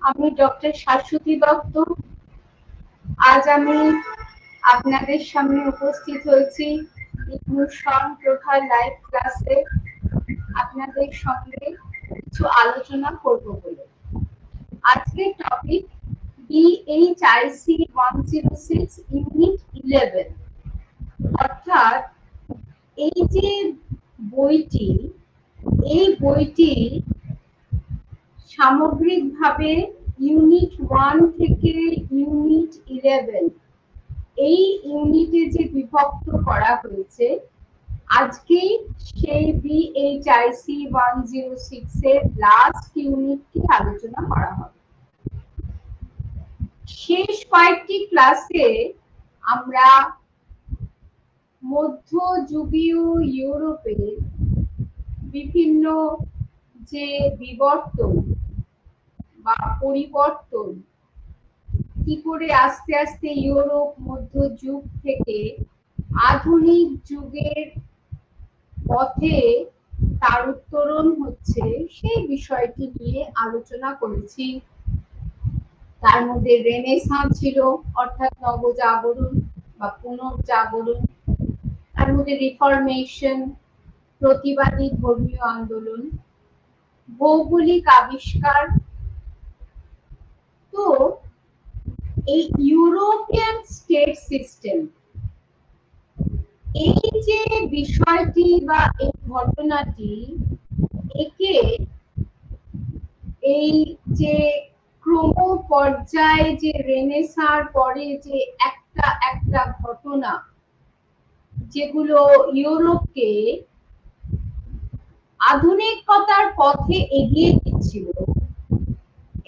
আমি ডক্টর শাশ্বতী দত্ত। আজ আমি আপনাদের সামনে উপস্থিত হয়েছি ইগনিশন প্রথার লাইভ ক্লাসে আপনাদের সঙ্গে কিছু আলোচনা করব বলে। আজকের টপিক BHIC 106 ইউনিট 11, অর্থাৎ এই যে বইটি, এই বইটি সামগ্রিকভাবে ইউনিট 1 থেকে ইউনিট 11 এই ইউনিটে যে বিভক্ত করা হয়েছে, আজকেই সেই BHIC 106 এর লাস্ট ইউনিটটি আলোচনা করা হবে। শেষ কয়েকটি ক্লাসে আমরা মধ্যযুগীয় ইউরোপের বিভিন্ন যে বিবর্তন বা পরিবর্তন, কি করে আস্তে আস্তে ইউরোপ মধ্যযুগ থেকে আধুনিক যুগের পথে তার উত্তরণ হচ্ছে, সেই বিষয়টি নিয়ে আলোচনা করেছি। তার মধ্যে রেনেসাঁ ছিল, অর্থাৎ নবজাগরণ বা পুনর্জাগরণ। তার মধ্যে রিফরমেশন, প্রতিবাদী ধর্মীয় আন্দোলন, ভৌগোলিক আবিষ্কার। তো এই ইউরোপিয়ান স্টেট সিস্টেম, এই যে বিষয়টি বা এই ঘটনাটি, একে এই যে ক্রম পর্যায়ে যে রেনেসাঁর পরে যে একটা একটা ঘটনা যেগুলো ইউরোপকে আধুনিকতার পথে এগিয়ে দিচ্ছিল,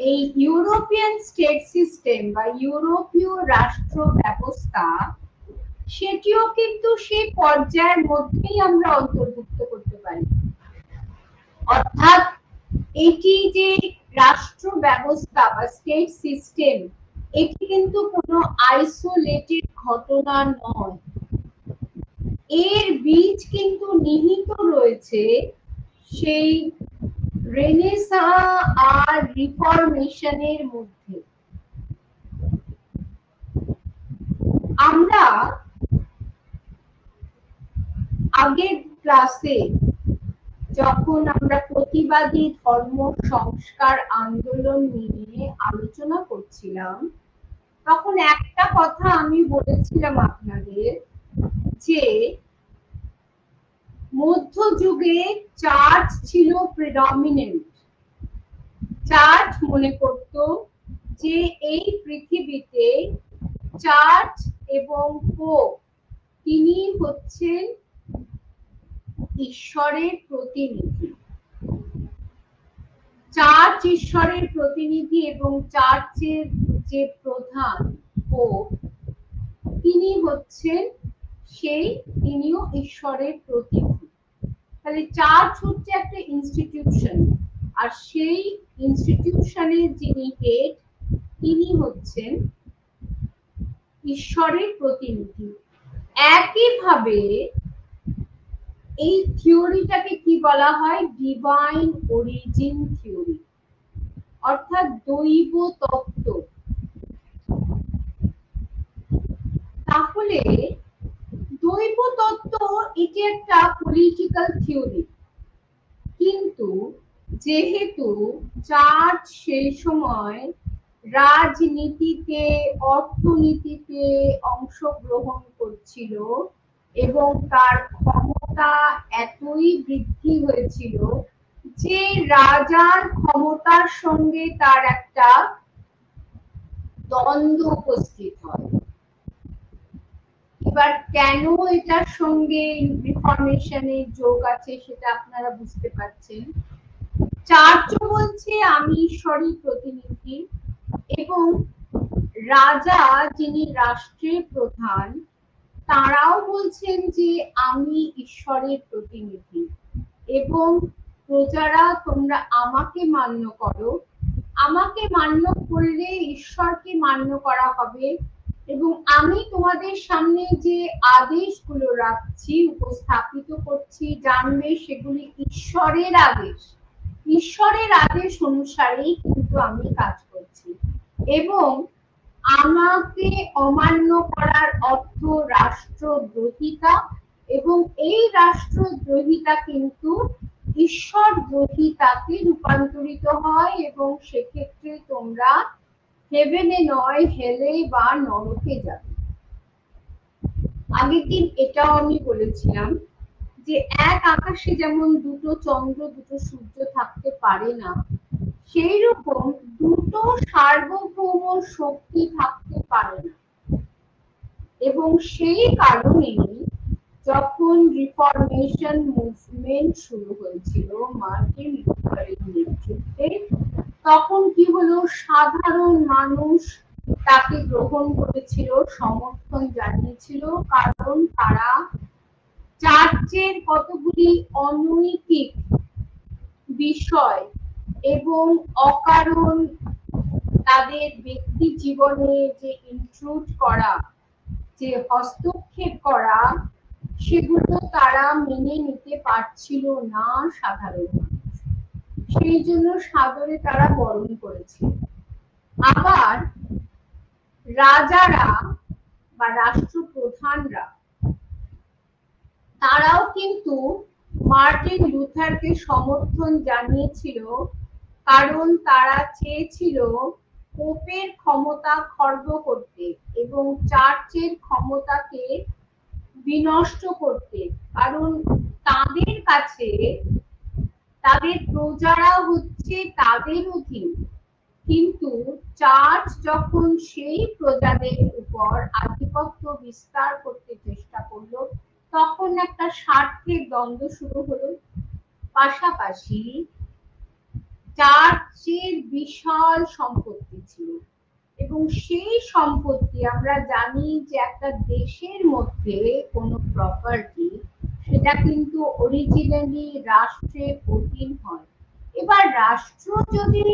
এই ইউরোপিয়ান স্টেট সিস্টেম বা ইউরোপীয় রাষ্ট্র ব্যবস্থা, সেটিও কিন্তু সেই পর্যায়ের মধ্যেই আমরা অন্তর্ভুক্ত করতে পারি। অর্থাৎ এটি যে রাষ্ট্র ব্যবস্থা বা স্টেট সিস্টেম, এটি কিন্তু কোনো আইসোলেটেড ঘটনা নয়। এর বীজ কিন্তু নিহিত রয়েছে সেই রেনেসাঁ আর রিফরমেশনের মধ্যে। আমরা আগের ক্লাসে যখন আমরা প্রতিবাদী ধর্ম সংস্কার আন্দোলন নিয়ে আলোচনা করছিলাম, তখন একটা কথা আমি বলেছিলাম আপনাদের যে মধ্যযুগে চার্চ ছিল প্রিডমিনেন্ট। চার্চ মনে করত যে এই পৃথিবীতে চার্চ এবং পোপ, তিনি হচ্ছেন ঈশ্বরের প্রতিনিধি। চার্চ ঈশ্বরের প্রতিনিধি এবং চার্চের যে প্রধান পোপ, তিনি হচ্ছেন তিনিও ঈশ্বরের প্রতিনিধি। তাহলে চার্চ হচ্ছে একটা ইনস্টিটিউশন, আর সেই ইনস্টিটিউশনের যিনি হেড, তিনি হচ্ছেন ঈশ্বরের প্রতিনিধি। একইভাবে এই থিওরিটাকে কি বলা হয়? ডিভাইন অরিজিন থিওরি, অর্থাৎ দৈব তত্ত্ব। তাহলে দৈব তত্ত্ব এটি একটা পলিটিক্যাল থিওরি, কিন্তু যেহেতু চার্চ সেই সময় রাজনীতিতে, অর্থনীতিতে অংশগ্রহণ করছিল এবং তার ক্ষমতা এতই বৃদ্ধি হয়েছিল যে রাজার ক্ষমতার সঙ্গে তার একটা দ্বন্দ্ব উপস্থিত হয়। এবার কেন এটার সঙ্গে রিফরমেশনের যোগ আছে সেটা আপনারা বুঝতে পারছেন। চার্চও বলছে আমি ঈশ্বরের প্রতিনিধি, এবং রাজা যিনি রাষ্ট্রের প্রধান, তারাও বলছেন যে আমি ঈশ্বরের প্রতিনিধি এবং প্রজারা তোমরা আমাকে মান্য করো। আমাকে মান্য করলে ঈশ্বরকে মান্য করা হবে, এবং আমি তোমাদের সামনে যে আদেশগুলো রাখছি, উপস্থাপিত করছি, জানবে সেগুলি ঈশ্বরের আদেশ। ঈশ্বরের আদেশ অনুসারেই কিন্তু আমি কাজ করছি। এবং আমাকে অমান্য করার অর্থ রাষ্ট্রদ্রোহিতা, এবং এই রাষ্ট্রদ্রোহিতা কিন্তু ঈশ্বরদ্রোহিতাতে রূপান্তরিত হয়, এবং সেক্ষেত্রে তোমরা হেভেনে নয় হেলে বা নরকে যাবে। আগের দিন এটাও আমি বলেছিলাম যে এক আকাশে যেমন দুটো চন্দ্র দুটো সূর্য থাকতে পারে না, সেই রকম দুটো সার্বভৌম শক্তি থাকতে পারে না। এবং সেই কারণেই যখন রিফরমেশন মুভমেন্ট শুরু হয়েছিল মার্টিন লুথারের নেতৃত্বে, তখন কি হলো, সাধারণ মানুষ তাকে গ্রহণ করেছিল, সমর্থন জানিয়েছিল, কারণ তারা চার্চের কতগুলি অনৈতিক বিষয় এবং অকারণ তাদের ব্যক্তি জীবনে যে ইনট্রুড করা, যে হস্তক্ষেপ করা, সেগুলো তারা মেনে নিতে পারছিল না সাধারণ মানুষ। সেই জন্য সাদরে তারা বরণ করেছিল। আবার রাজারা বা রাষ্ট্রপ্রধানরা তারাও কিন্তু মার্টিন লুথারকে সমর্থন জানিয়েছিল, কারণ তারা চেয়েছিল পোপের ক্ষমতা খর্ব করতে এবং চার্চের ক্ষমতাকে বিনষ্ট করতে। কারণ তাদের কাছে তাদের প্রজারা হচ্ছে তাদের অধীন, কিন্তু চার্চ যখন সেই প্রজাদের উপর আধিপত্য বিস্তার করতে চেষ্টা করলো, তখন একটা স্বার্থের দ্বন্দ্ব শুরু হলো। পাশাপাশি চার্চের বিশাল সম্পত্তি ছিল, এবং সেই সম্পত্তি আমরা জানি যে একটা দেশের মধ্যে কোনো প্রপার্টি, সেটা কিন্তু অরিজিনালি রাষ্ট্রের অধীন হয়। এবার রাষ্ট্র যদি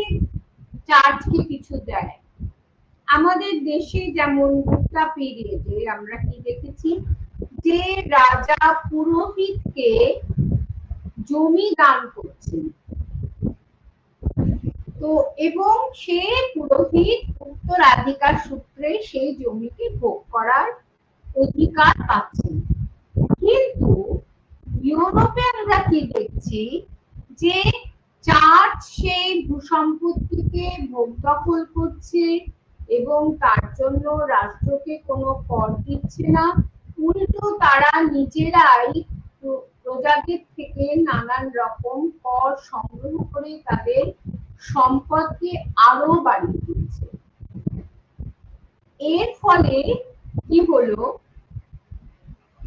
চার্চকে কিছু দেয়, আমাদের দেশে যেমন গুপ্তা পিরিয়ডে আমরা কি দেখেছি, যে রাজা পুরোহিতকে জমি দান করছেন, তো এবং সে পুরোহিত উত্তরাধিকার সূত্রে সেই জমিকে ভোগ করার অধিকার পাচ্ছেন। কিন্তু ইউরোপে আমরা কি দেখছি, যে চার্চ সেই ভূসম্পত্তিকে ভোগ দখল করছে এবং তার জন্য রাষ্ট্রকে কোনো কর দিচ্ছে না, উল্টো তারা নিজেরাই প্রজাদের থেকে নানান রকম কর সংগ্রহ করে তাদের সম্পদকে আরো বাড়িয়ে দিচ্ছে। এর ফলে কি হলো,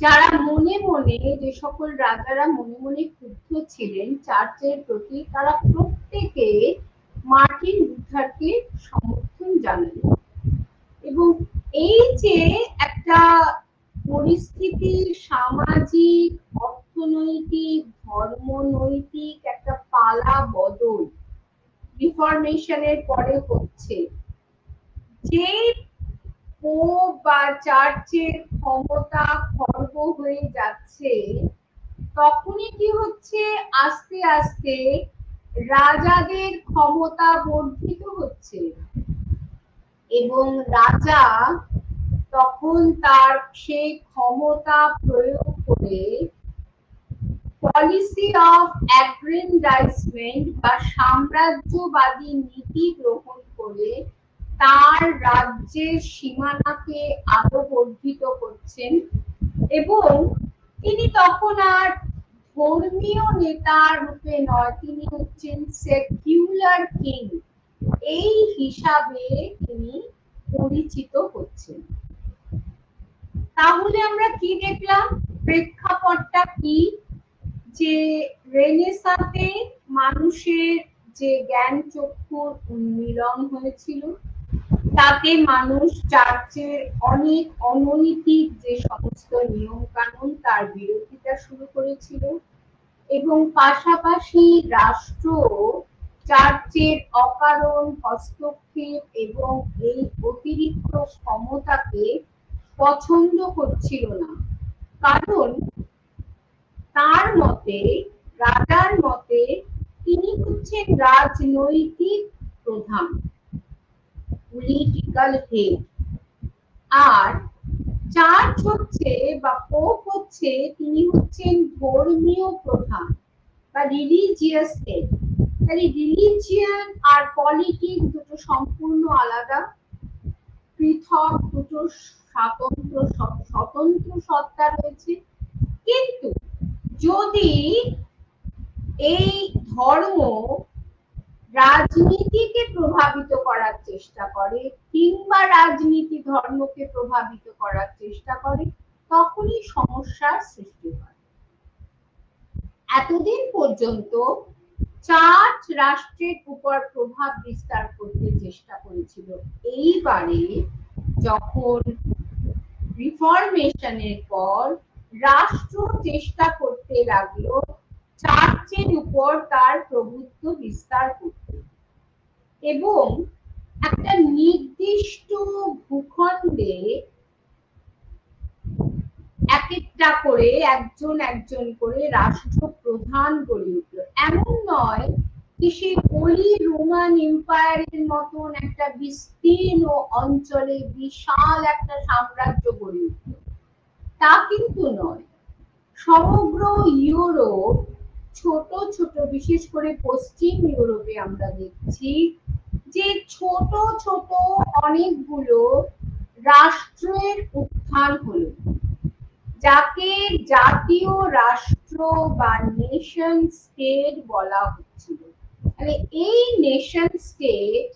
যারা মনে মনে, যে সকল রাজারা মনে মনে ক্ষুব্ধ ছিলেন চার্চের প্রতি, তারা প্রত্যেকে মার্টিন লুথারকে সমর্থন জানালেন। এবং এই যে একটা পরিস্থিতি, সামাজিক, অর্থনৈতিক, ধর্মনৈতিক একটা পালা বদল রিফরমেশনের পরে হচ্ছে, যে পোপ বা চার্চের ক্ষমতা খর্ব হয়ে যাচ্ছে, তখনই কি হচ্ছে, আস্তে আস্তে রাজাদের ক্ষমতা বর্ধিত হচ্ছে, এবং রাজা তখন তার সেই ক্ষমতা প্রয়োগ করে পলিসি অফ অ্যাগ্রেন্ডাইজমেন্ট বা সাম্রাজ্যবাদী নীতি গ্রহণ করে তার রাজ্যের সীমানাকে আরো বর্ধিত করছেন। এবং তিনি তখন আর ধর্মীয় নেতা রূপে নয়, তিনি হচ্ছেন সেকুলার কিং, এই হিসাবে তিনি পরিচিত হচ্ছেন। তাহলে আমরা কি দেখলাম, প্রেক্ষাপটটা কি, যে রেনেসাঁতে মানুষের যে জ্ঞান চক্ষুর উন্মিলন হয়েছিল, তাতে মানুষ চার্চের অনেক অনৈতিক যে সমস্ত নিয়ম কানুন তার বিরোধিতা শুরু করেছিল, এবং পাশাপাশি রাষ্ট্র চার্চের অকারণ হস্তক্ষেপ এবং এই অতিরিক্ত ক্ষমতাকে পছন্দ করছিল না। কারণ তার মতে, রাজার মতে, তিনি হচ্ছেন রাজনৈতিক প্রধান, পলিটিক্যাল হেড। আর চার্চ হচ্ছে বা পোপ হচ্ছে, তিনি হচ্ছেন ধর্মীয় প্রধান বা রিলিজিয়াস হেড। তাহলে রিলিজিয়ান আর পলিটিক্স দুটো সম্পূর্ণ আলাদা, পৃথক, দুটো স্বতন্ত্র স্বতন্ত্র সত্তা রয়েছে। কিন্তু যদি এই ধর্ম রাজনীতিকে প্রভাবিত করার চেষ্টা করে কিংবা রাজনীতি ধর্মকে প্রভাবিত করার চেষ্টা করে, তখনই সমস্যার সৃষ্টি হয়। এতদিন পর্যন্ত চার্চ রাষ্ট্রের উপর প্রভাব বিস্তার করতে চেষ্টা করেছিল। এইবারে যখন রিফরমেশনের পর রাষ্ট্র চেষ্টা করতে লাগলো চার্চের উপর তার প্রভুত্ব বিস্তার করতে, এবং একটা নির্দিষ্ট ভূখণ্ডে এক একটা করে একজন একজন করে রাষ্ট্রপ্রধান গড়ে উঠল। এমন নয় যে সেই হোলি রোমান এম্পায়ারের মতন একটা বিস্তীর্ণ অঞ্চলে বিশাল একটা সাম্রাজ্য গড়ে উঠল, তা কিন্তু নয়। সমগ্র ইউরোপ ছোট ছোট, বিশেষ করে পশ্চিম ইউরোপে আমরা দেখছি যে ছোট ছোট অনেকগুলো রাষ্ট্রের উত্থান হলো, যাকে জাতীয় রাষ্ট্র বা নেশন স্টেট বলা হচ্ছিল। মানে এই নেশন স্টেট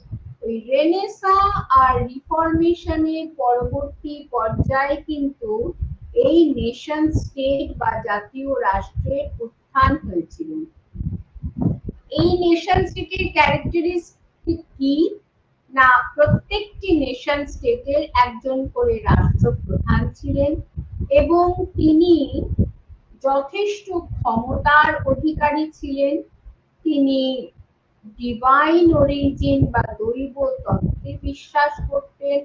ওই রেনেসাঁ আর রিফরমেশনের পরবর্তী পর্যায়ে কিন্তু এই নেশন স্টেট বা জাতীয় রাষ্ট্রের উত্থান হয়েছিল। এই নেশন স্টেটের ক্যারেক্টারিস্টিক কি না, প্রত্যেকটি নেশন স্টেটের একজন করে রাষ্ট্রপ্রধান ছিলেন এবং তিনি যথেষ্ট ক্ষমতার অধিকারী ছিলেন। তিনি ডিভাইন অরিজিন বা দৈব তত্ত্বে বিশ্বাস করতেন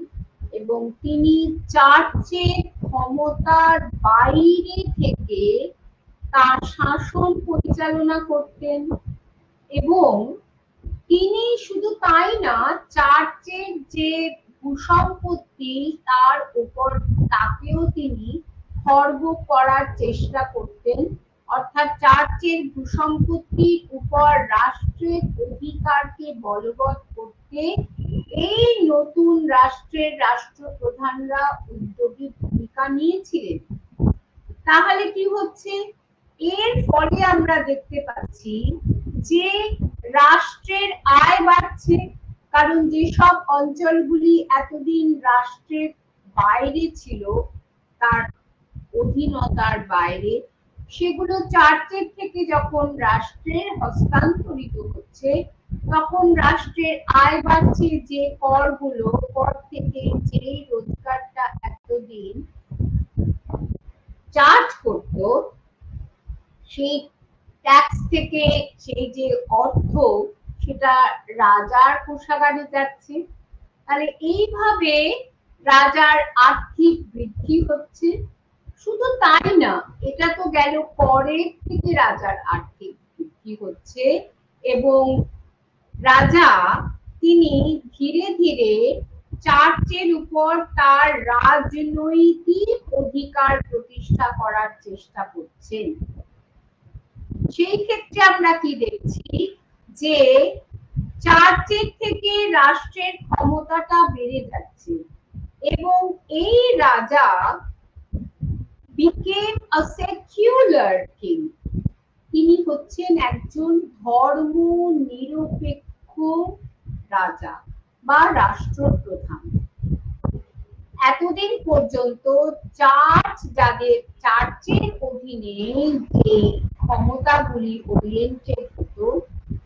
এবং তিনি চার্চের ক্ষমতার বাইরে থেকে তার শাসন পরিচালনা করতেন। এবং তিনি শুধু তাই না, চার্চের যে ভূসম্পত্তি তার উপর তাকেও তিনি খর্ব করার চেষ্টা করতেন। অর্থাৎ চার্চের ভূসম্পত্তির উপর রাষ্ট্রের অধিকারকে বলবৎ করতে এই নতুন রাষ্ট্রের রাষ্ট্রপ্রধানরা উদ্যোগী ভূমিকা নিয়েছিলেন। তাহলে কি হচ্ছে, এর ফলে আমরা দেখতে পাচ্ছি যে রাষ্ট্রের আয় বাড়ছে, কারণ যেসব অঞ্চলগুলি এতদিন রাষ্ট্রের বাইরে ছিল, তার অধীনতার বাইরে, সেগুলো চার্চের থেকে যখন রাষ্ট্রের হস্তান্তরিত হচ্ছে, তখন রাষ্ট্রের আয় বাড়ছে। যে করগুলো, কর থেকে যে রোজগারটা এতদিন চার্জ করত, সেই ট্যাক্স থেকে সেই যে অর্থ, সেটা রাজার কোষাগারে যাচ্ছে। তাহলে এইভাবে রাজার আর্থিক বৃদ্ধি হচ্ছে। শুধু তাই না, এটা তো গেল করের থেকে রাজার আর্থিক বৃদ্ধি হচ্ছে এবং রাজা তিনি ধীরে ধীরে চার্চের উপর তার রাজনৈতিক অধিকার প্রতিষ্ঠা করার চেষ্টা করছেন। সেই ক্ষেত্রে আমরা কি দেখছি যে চার্চের থেকে রাষ্ট্রের ক্ষমতাটা বেড়ে যাচ্ছে এবং এই রাজা became a secular king। তিনি হচ্ছেন একজন ধর্ম নিরপেক্ষ রাজা বা রাষ্ট্রপ্রধান। এতদিন পর্যন্ত চার্চের অধীনে যে ক্ষমতাগুলি ওরিয়েন্টেড হতো,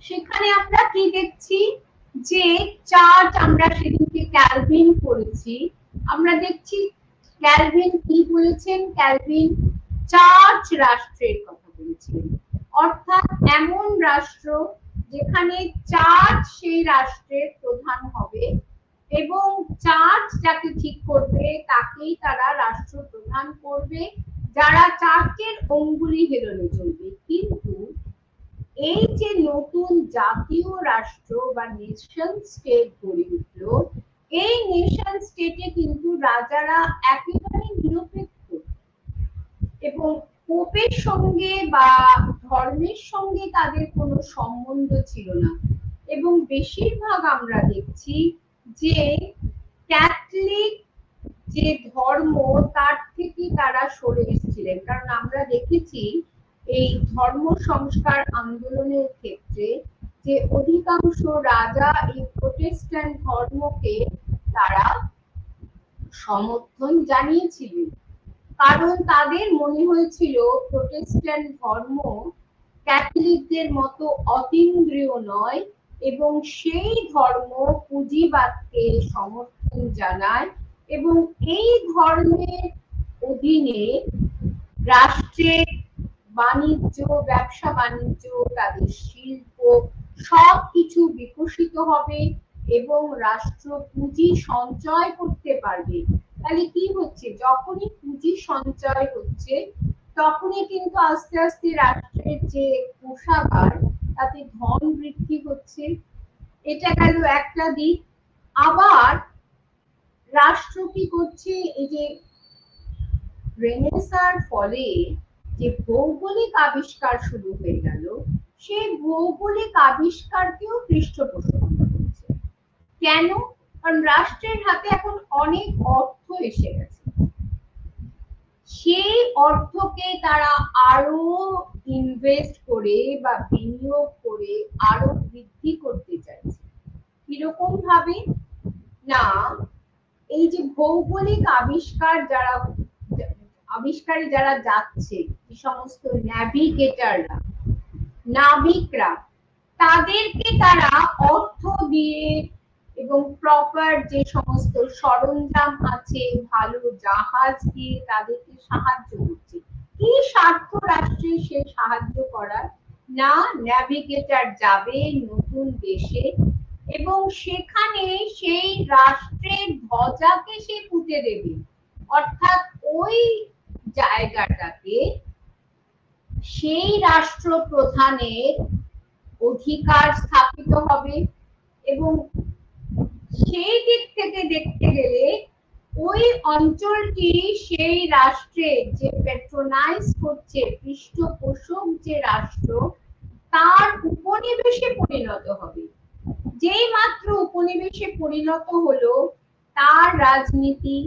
সেখানে আমরা কি দেখছি যে চার্চ, আমরা সেদিনকে ক্যালভিন পড়েছি, আমরা দেখছি ক্যালভিন কি বলেছেন, ক্যালভিন চার্চ রাষ্ট্রের কথা বলেছেন। অর্থাৎ এমন রাষ্ট্র যেখানে চার্চ সেই রাষ্ট্রের প্রধান হবে এবং চার্চ যাকে ঠিক করবে তাকেই তারা রাষ্ট্রপ্রধান করবে, যারা চার্চের অঙ্গুলি হেলনে চলবে। কিন্তু এই যে নতুন জাতীয় রাষ্ট্র বা নেশন স্টেট গড়ে উঠল, এই নেশন স্টেটে কিন্তু রাজারা একেবারে নিরপেক্ষ এবং পোপের সঙ্গে বা ধর্মের সঙ্গে তাদের কোনো সম্বন্ধ ছিল না। এবং বেশিরভাগ আমরা দেখছি যে ক্যাথলিক যে ধর্ম তার থেকে তারা সরে এসেছিলেন, কারণ আমরা দেখেছি এই ধর্ম সংস্কার আন্দোলনের ক্ষেত্রে যে অধিকাংশ রাজা এই প্রোটেস্ট্যান্ট ধর্মকে তারা সমর্থন জানিয়েছিলেন, কারণ তাদের মনে হয়েছিল প্রোটেস্ট্যান্ট ধর্ম ক্যাথলিকদের মতো অতীন্দ্রিয় নয় এবং সেই ধর্ম পুঁজিবাদকে সমর্থন জানায় এবং এই ধর্মের অধীনে রাষ্ট্রের বাণিজ্য, ব্যবসা বাণিজ্য, তাদের শিল্প সবকিছু বিকশিত হবে এবং রাষ্ট্র পুঁজি সঞ্চয় করতে পারবে। তাহলে কি হচ্ছে, যখনই পুঁজি সঞ্চয় হচ্ছে তখনই কিন্তু আস্তে আস্তে রাষ্ট্রের যে কোষাগার তাতে ধন বৃদ্ধি হচ্ছে। এটা গেল একটা দিক। আবার রাষ্ট্র কি করছে, এই যে রেনেসাঁর ফলে যে ভৌগোলিক আবিষ্কার শুরু হয়ে গেল, সেই ভৌগোলিক আবিষ্কারকেও পৃষ্ঠপোষকতা করছে। কেন? কারণ রাষ্ট্রের হাতে এখন অনেক অর্থ এসে গেছে, সেই অর্থকে তারা আরো ইনভেস্ট করে বা বিনিয়োগ করে আরো বৃদ্ধি করতে চাইছে। কিরকম ভাবে? না, এই যে ভৌগোলিক আবিষ্কারে যারা যাচ্ছে, যে সমস্ত ন্যাভিগেটররা, নাবিকরা, তাদেরকে তারা অর্থ দিয়ে এবং প্রপার যে সমস্ত সরঞ্জাম আছে, ভালো জাহাজ দিয়ে তাদেরকে সাহায্য করছে। কি স্বার্থ রাষ্ট্রের সে সাহায্য করার? না, ন্যাভিগেটর যাবে নতুন দেশে এবং সেখানে সেই রাষ্ট্রের ধ্বজাকে সে পুঁতে দেবে, অর্থাৎ ওই জায়গাটাকে সেই রাষ্ট্রপ্রধানের অধিকার স্থাপিত হবে। এবং সেই দিক থেকে দেখতে গেলে ওই অঞ্চলটি সেই রাষ্ট্রের যে প্যাট্রোনাইজ করছে, পৃষ্ঠপোষক যে রাষ্ট্র, তার উপনিবেশে পরিণত হবে। যেই মাত্র উপনিবেশে পরিণত হলো, তার রাজনীতি,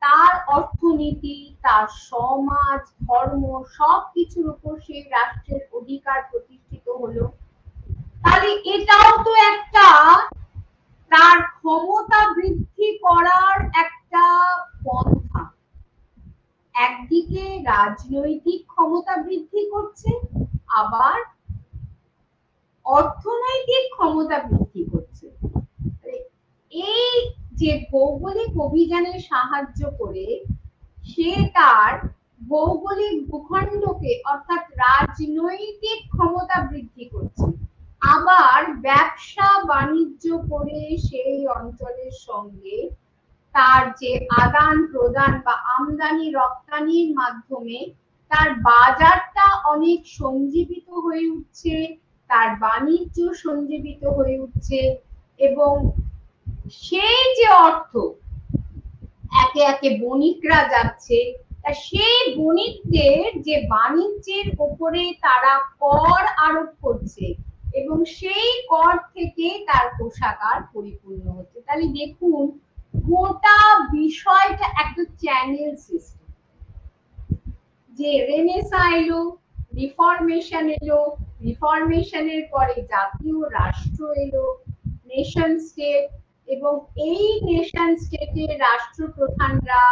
তার অর্থনীতি, তার সমাজ, ধর্ম সবকিছুর উপর সেই রাষ্ট্রের অধিকার প্রতিষ্ঠিত হলো। তাহলে এটাও তো একটা তার ক্ষমতা বৃদ্ধি করার একটা পন্থা। একদিকে রাজনৈতিক ক্ষমতা বৃদ্ধি করছে, আবার অর্থনৈতিক ক্ষমতা বৃদ্ধি করছে। এই যে ভৌগোলিক অভিযানে সাহায্য করে সে তার ভৌগোলিক ভূখণ্ডকে অর্থাৎ রাজনৈতিক ক্ষমতা বৃদ্ধি করছে, আবার ব্যবসা বাণিজ্য করে সেই অঞ্চলের সঙ্গে তার যে আদান প্রদান বা আমদানি রপ্তানির মাধ্যমে তার বাজারটা অনেক সঞ্জীবিত হয়ে উঠছে, তার বাণিজ্য সঞ্জীবিত হয়ে উঠছে এবং সেই যে অর্থ একে একে বণিকরা যাচ্ছে, সেই বণিকদের যে বাণিজ্যের উপরে তারা কর আরোপ করছে এবং সেই কর থেকে তার কোষাগার পরিপূর্ণ হচ্ছে। তাহলে দেখুন গোটা বিষয়টা একটা চ্যানেল সিস্টেম। যে রেনেসাঁ এলো, রিফরমেশন এলো, রিফরমেশনের পরে জাতীয় রাষ্ট্র এলো, নেশন স্টেট, এবং এই নেশন স্টেটের রাষ্ট্রপ্রধানরা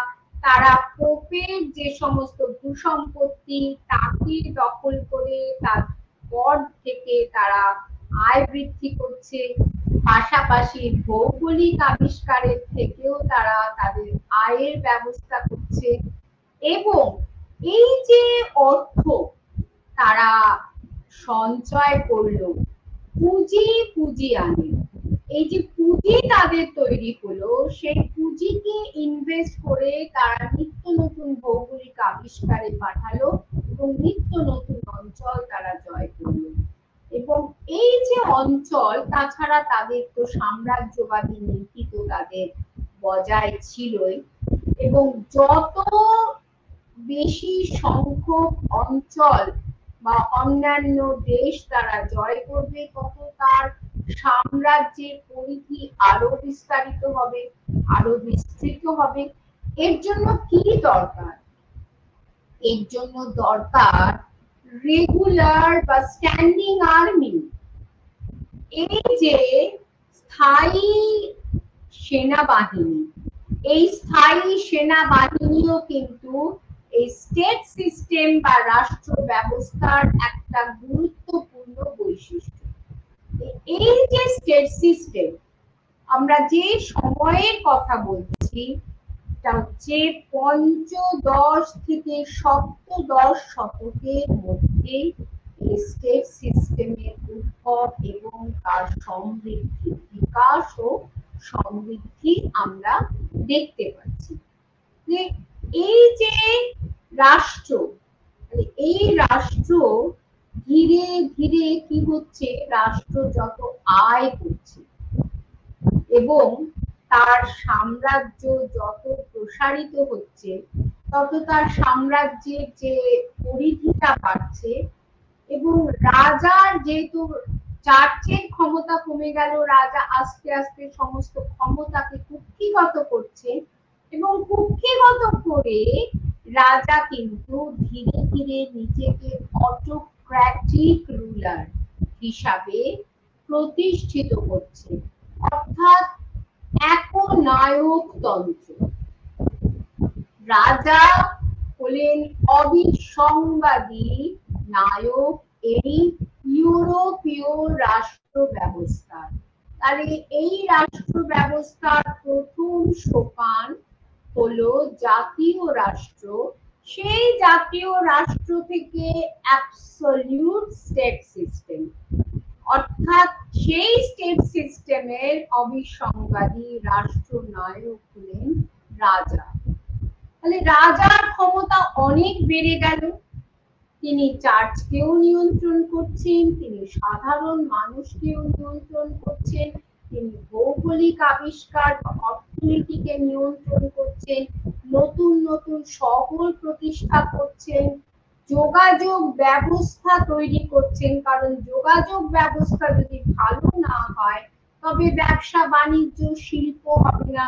তারা পোপের যে সমস্ত ভূসম্পত্তি তাকে দখল করে তার কর থেকে তারা আয় বৃদ্ধি করছে, পাশাপাশি ভৌগোলিক আবিষ্কারের থেকেও তারা তাদের আয়ের ব্যবস্থা করছে। এবং এই যে অর্থ তারা সঞ্চয় করলো, পুঁজি আনে, এই যে পুঁজি তাদের তৈরি হলো, সেই পুঁজিকে ইনভেস্ট করে তারা নিত্য নতুন ভৌগোলিক আবিষ্কারে পাঠালো এবং নিত্য নতুন অঞ্চল তারা জয় করলো। এবং এই যে অঞ্চল, তাছাড়া তাদের তো সাম্রাজ্যবাদী নীতি তো তাদের বজায় ছিলই, এবং যত বেশি সংখ্যক অঞ্চল বা অন্যান্য দেশ তারা জয় করবে, তত তার সাম্রাজ্যের পরিধি আরো বিস্তারিত হবে, আরো বিস্তৃত হবে। এর জন্য কি দরকার? এর জন্য দরকার রেগুলার বা স্ট্যান্ডিং আর্মি। এই যে স্থায়ী সেনাবাহিনী, এই স্থায়ী সেনাবাহিনীও কিন্তু এই স্টেট সিস্টেম বা রাষ্ট্র ব্যবস্থার একটা গুরুত্বপূর্ণ বৈশিষ্ট্য। এই যে স্টেট সিস্টেম, আমরা যে সময়ের কথা বলছি, এটা হচ্ছে পঞ্চদশ থেকে সপ্তদশ শতকের মধ্যে স্টেট সিস্টেমের উদ্ভব এবং তার সমৃদ্ধি, বিকাশ ও সমৃদ্ধি আমরা দেখতে পাচ্ছি। যে এই যে রাষ্ট্র, এই রাষ্ট্র ধীরে ধীরে কি হচ্ছে, রাষ্ট্র যত আয় করছে এবং তার সাম্রাজ্য যত প্রসারিত হচ্ছে, তত তার সাম্রাজ্যের যে পরিধিটা বাড়ছে, এবং রাজার যেহেতু চার্চের ক্ষমতা কমে গেল, রাজা আস্তে আস্তে সমস্ত ক্ষমতাকে কুক্ষিগত করছে, এবং কুক্ষিগত করে রাজা কিন্তু ধীরে ধীরে নিজেকে অটোক্র্যাটিক রুলার হিসাবে প্রতিষ্ঠিত করছে, অর্থাৎ একনায়কতন্ত্র। রাজা হলেন অবিসংবাদী নায়ক এই ইউরোপীয় রাষ্ট্র ব্যবস্থা। তাহলে এই রাষ্ট্র ব্যবস্থার প্রথম সোপান হলো জাতীয় রাষ্ট্র। সেই জাতীয় রাষ্ট্র থেকে অ্যাবসলিউট স্টেট সিস্টেম, অর্থাৎ সেই স্টেট সিস্টেমের অবিসংবাদী রাষ্ট্রনায়ক হলেন রাজা। তাহলে রাজার ক্ষমতা অনেক বেড়ে গেল, তিনি চার্চকেও নিয়ন্ত্রণ করছেন, তিনি সাধারণ মানুষকেও নিয়ন্ত্রণ করছেন, তিনি ভৌগোলিক আবিষ্কার বা অর্থনীতিকে নিয়ন্ত্রণ করছেন, নতুন নতুন শহর প্রতিষ্ঠা করছেন, যোগাযোগ ব্যবস্থা তৈরি করছেন, কারণ যোগাযোগ ব্যবস্থা যদি ভালো না হয় তবে ব্যবসা বাণিজ্য শিল্প হবে না।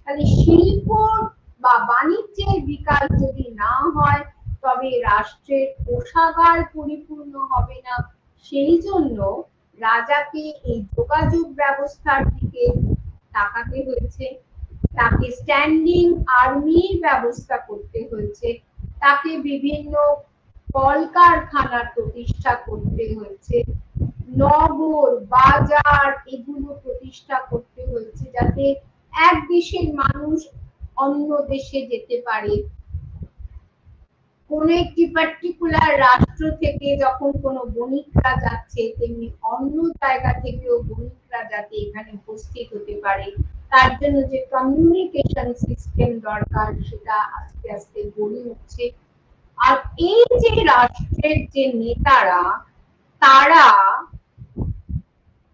তাহলে শিল্প বা বাণিজ্যের বিকাশ যদি না হয় তবে রাষ্ট্রের কোষাগার পরিপূর্ণ হবে না। সেই জন্য রাজাকে এই যোগাযোগ ব্যবস্থার দিকে তাকাতে হয়েছে, তাকে স্ট্যান্ডিং আর্মির ব্যবস্থা করতে হয়েছে, তাকে বিভিন্ন কলকারখানার প্রতিষ্ঠা করতে হয়েছে, নগর বাজার এগুলো প্রতিষ্ঠা করতে হয়েছে, যাতে এক দেশের মানুষ অন্য দেশে যেতে পারে। কোন একটি পার্টিকুলার রাষ্ট্র থেকে যখন কোনো বণিকরা যাচ্ছে, তেমনি অন্য জায়গা থেকেও বণিকরা যাতে এখানে উপস্থিত হতে পারে, তার জন্য যে কমিউনিকেশন সিস্টেম দরকার সেটা আস্তে আস্তে গড়ে উঠছে। আর এই যে রাষ্ট্রের যে নেতারা, তারা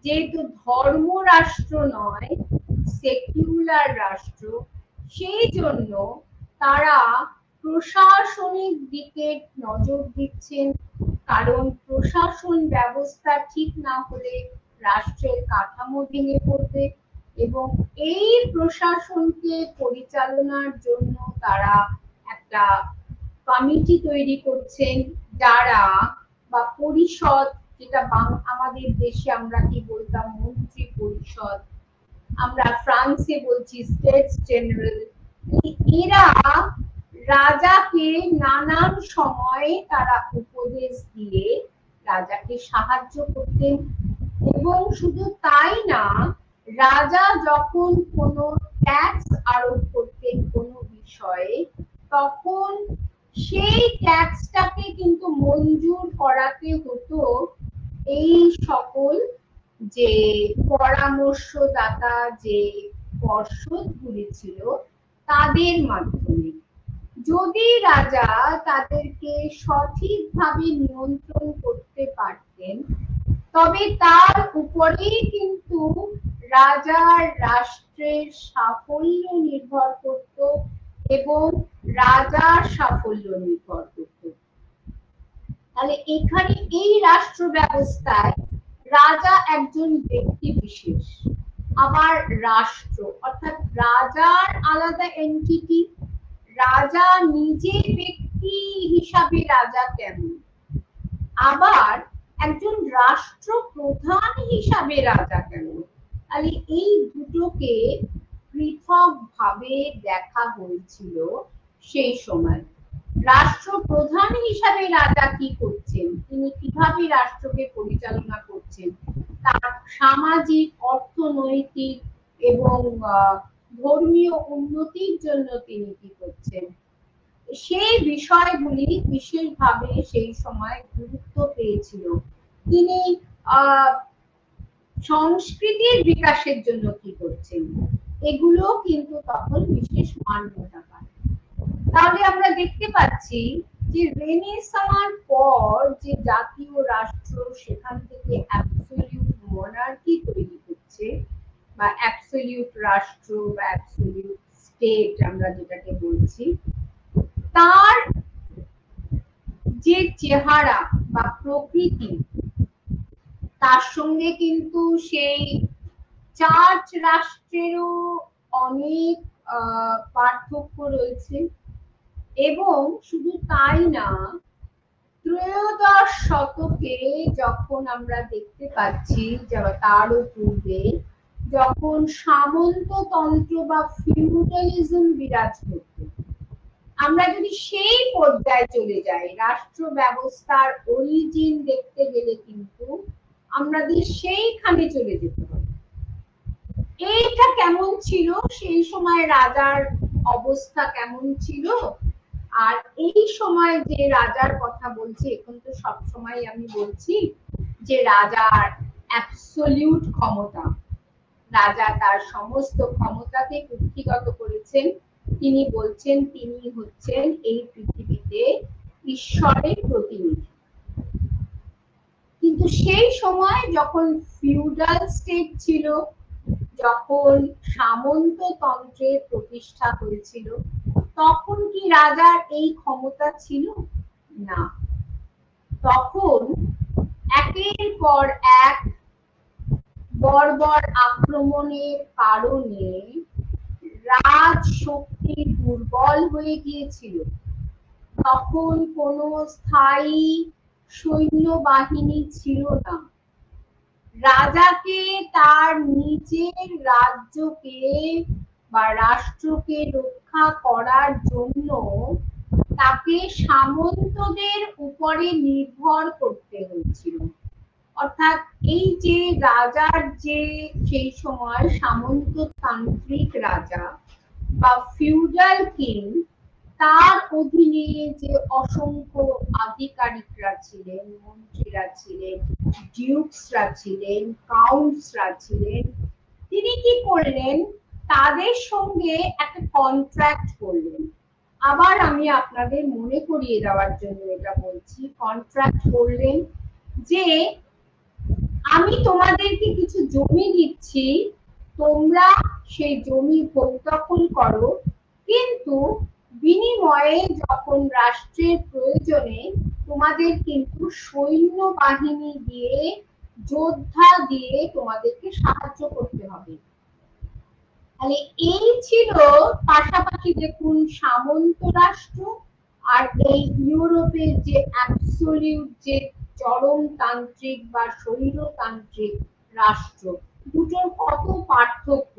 যেহেতু ধর্ম রাষ্ট্র নয়, সেকুলার রাষ্ট্র, সেই জন্য তারা প্রশাসনিক দিকে নজর দিচ্ছেন, কারণ প্রশাসন ব্যবস্থা ঠিক না হলে রাষ্ট্রের কাঠামো ভেঙে পড়বে, এবং এই প্রশাসনকে পরিচালনার জন্য তারা একটা কমিটি তৈরি করছেন, যারা বা পরিষদ, যেটা আমাদের দেশে আমরা কি বলতাম মন্ত্রী পরিষদ, আমরা ফ্রান্সে বলছি স্টেটস জেনারেল। এরা রাজাকে নানান সময়ে তারা উপদেশ দিয়ে রাজাকে সাহায্য করতেন, এবং শুধু তাই না, রাজা যখন কোনো ট্যাক্স আরোপ করতেন কোনো বিষয়ে, তখন সেই ট্যাক্সটাকে কিন্তু মঞ্জুর করাতে হতো এই সকল যে পরামর্শদাতা যে পর্ষদগুলি ছিল তাদের মাধ্যমে। যদি রাজা তাদেরকে সঠিকভাবে নিয়ন্ত্রণ করতে পারতেন, তবে তার উপরেই কিন্তু রাজার রাষ্ট্রের সাফল্য নির্ভর করত এবং রাজার সাফল্য নির্ভর করত। তাহলে এখানে এই রাষ্ট্র ব্যবস্থায় রাজা একজন ব্যক্তি বিশেষ, আবার রাষ্ট্র অর্থাৎ রাজার আলাদা এন্টিটি, রাজা নিজে ব্যক্তি হিসাবে রাজা কেমন, আবার একজন রাষ্ট্রপ্রধান হিসাবে রাজা কেমন। তাহলে এই দুটোকে পৃথক ভাবে দেখা হয়েছিল সেই সময়। রাষ্ট্রপ্রধান হিসাবে রাজা কি করছেন, তিনি কিভাবে রাষ্ট্রকে পরিচালনা করছেন, তার সামাজিক, অর্থনৈতিক এবং ধর্মীয় উন্নতির জন্য তিনি কি করছেন, সেই বিষয়গুলি বিশেষভাবে সেই সময় গুরুত্ব পেয়েছিল। তিনি সংস্কৃতির বিকাশের জন্য কি করছেন, এগুলো কিন্তু তখন বিশেষ মান্যতা পায়। তাহলে আমরা দেখতে পাচ্ছি যে রেনেসাঁর পর যে জাতীয় রাষ্ট্র সেখান থেকে অ্যাবসলিউট মনার্কি তৈরি হচ্ছে, বা অ্যাবসলিউট রাষ্ট্র বা অ্যাবসলিউট স্টেট আমরা যেটাকে বলছি, তার যে চেহারা বা প্রকৃতি, তার সঙ্গে কিন্তু সেই চার্চ রাষ্ট্রেরও অনেক পার্থক্য রয়েছে। এবং শুধু তাই না, ত্রয়োদশ শতকে যখন আমরা দেখতে পাচ্ছি, তারও পূর্বে যখন সামন্ততন্ত্র বা ফিউডালিজম বিরাজ করত, আমরা যদি সেই পর্যায়ে চলে যাই, রাষ্ট্র ব্যবস্থার অরিজিন দেখতে গেলে কিন্তু আমাদের সেইখানে চলে যেতে হবে। এইটা কেমন ছিল সেই সময়, রাজার অবস্থা কেমন ছিল, আর এই সময় যে রাজার কথা বলছি, এখন তো সব সময় আমি বলছি যে রাজার অ্যাবসলিউট ক্ষমতা, রাজা তার সমস্ত ক্ষমতাকে কুক্ষিগত করেছেন। তিনি বলছেন তিনি হচ্ছেন এই পৃথিবীতে ঈশ্বরের প্রতিনিধি। কিন্তু সেই সময় যখন ফিউডাল স্টেট ছিল, যখন সামন্ততন্ত্রের প্রতিষ্ঠা হয়েছিল, তখন কি রাজার এই ক্ষমতা ছিল না। তখন একের পর এক বর্বর আক্রমণের কারণে রাজ শক্তি দুর্বল হয়ে গিয়েছিল। তখন কোনো স্থায়ী সৈন্যবাহিনী ছিল না। রাজাকে তার নিজের রাজ্যকে বা রাষ্ট্রকে রক্ষা করার জন্য তাকে সামন্তদের উপরে নির্ভর করতে হয়েছিল। অর্থাৎ এই যে রাজার যে সেই সময় সামন্ততান্ত্রিক রাজা বা ফিউডাল কিং, তার অধীনে যে অসংখ্য আধিকারিকরা ছিলেন, মন্ত্রীরা ছিলেন, ডিউকসরা ছিলেন, কাউন্টসরা ছিলেন, তিনি কি করলেন, তাদের সঙ্গে একটা কন্ট্রাক্ট করলেন। আবার আমি আপনাদের মনে করিয়ে দেওয়ার জন্য এটা বলছি, কন্ট্রাক্ট করলেন যে আমি তোমাদেরকে কিছু জমি দিচ্ছি, তোমরা সেই জমি ভোগ দখল করো, কিন্তু বিনিময়ে যখন রাষ্ট্রের প্রয়োজনে তোমাদের কিন্তু সৈন্য বাহিনী দিয়ে, যোদ্ধা দিয়ে তোমাদেরকে সাহায্য করতে হবে। তাহলে এই ছিল পাশাপাশি দেখুন সামন্ত রাষ্ট্র আর এই ইউরোপের যে অ্যাবসলিউট যে চরমতান্ত্রিক বা স্বৈরতান্ত্রিক রাষ্ট্র, দুটোর কত পার্থক্য।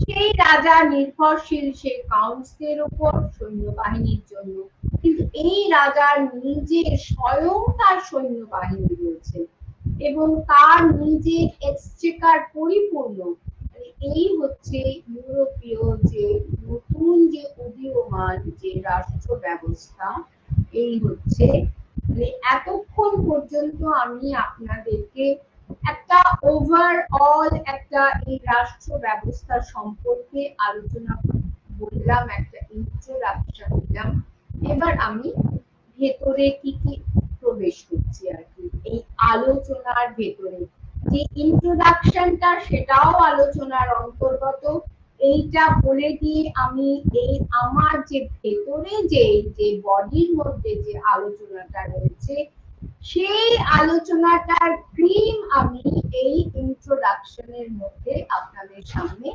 সেই রাজা নির্ভরশীল সেই কাউন্সিলের উপর সৈন্যবাহিনীর জন্য, কিন্তু এই রাজার নিজের স্বয়ং তার সৈন্যবাহিনী রয়েছে এবং তার নিজের এক্সচেকার পরিপূর্ণ। এই হচ্ছে ইউরোপীয় যে নতুন যে উদীয়মান যে রাষ্ট্র ব্যবস্থা, এই হচ্ছে। এতক্ষণ পর্যন্ত আমি আপনাদেরকে একটা ওভারঅল একটা এই রাষ্ট্র ব্যবস্থা সম্পর্কে আলোচনা বললাম, একটা ইন্ট্রোডাকশন দিলাম। এবার আমি ভেতরে কি কি প্রবেশ করছি আর কি এই আলোচনার ভেতরে। যে ইন্ট্রোডাকশনটা সেটাও আলোচনার অন্তর্গত। এইটা বলে দিয়ে আমি এই আমার যে ভেতরে যে বডির মধ্যে যে আলোচনাটা রয়েছে সেই আলোচনাটার ক্রিম আমি এই ইন্ট্রোডাকশনের মধ্যে আপনাদের সামনে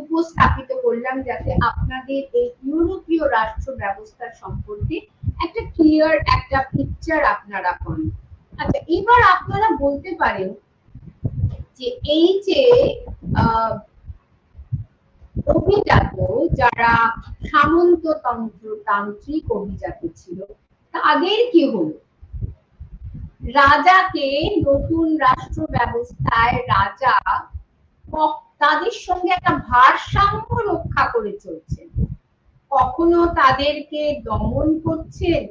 উপস্থাপিত করলাম, যাতে আপনাদের এই ইউরোপীয় রাষ্ট্র ব্যবস্থা সম্পর্কে একটা ক্লিয়ার একটা পিকচার আপনারা পান। আচ্ছা, এবার আপনারা বলতে পারেন যে এই যে অভিজাত, যারা সামন্ততান্ত্রিক অভিজাত ছিল, তাদের কি হলো? রাজাকে নতুন রাষ্ট্র ব্যবস্থায় রাজা তাদের সঙ্গে একটা ভারসাম্য রক্ষা করে চলছেন। কখনো তাদেরকে দমন করছেন,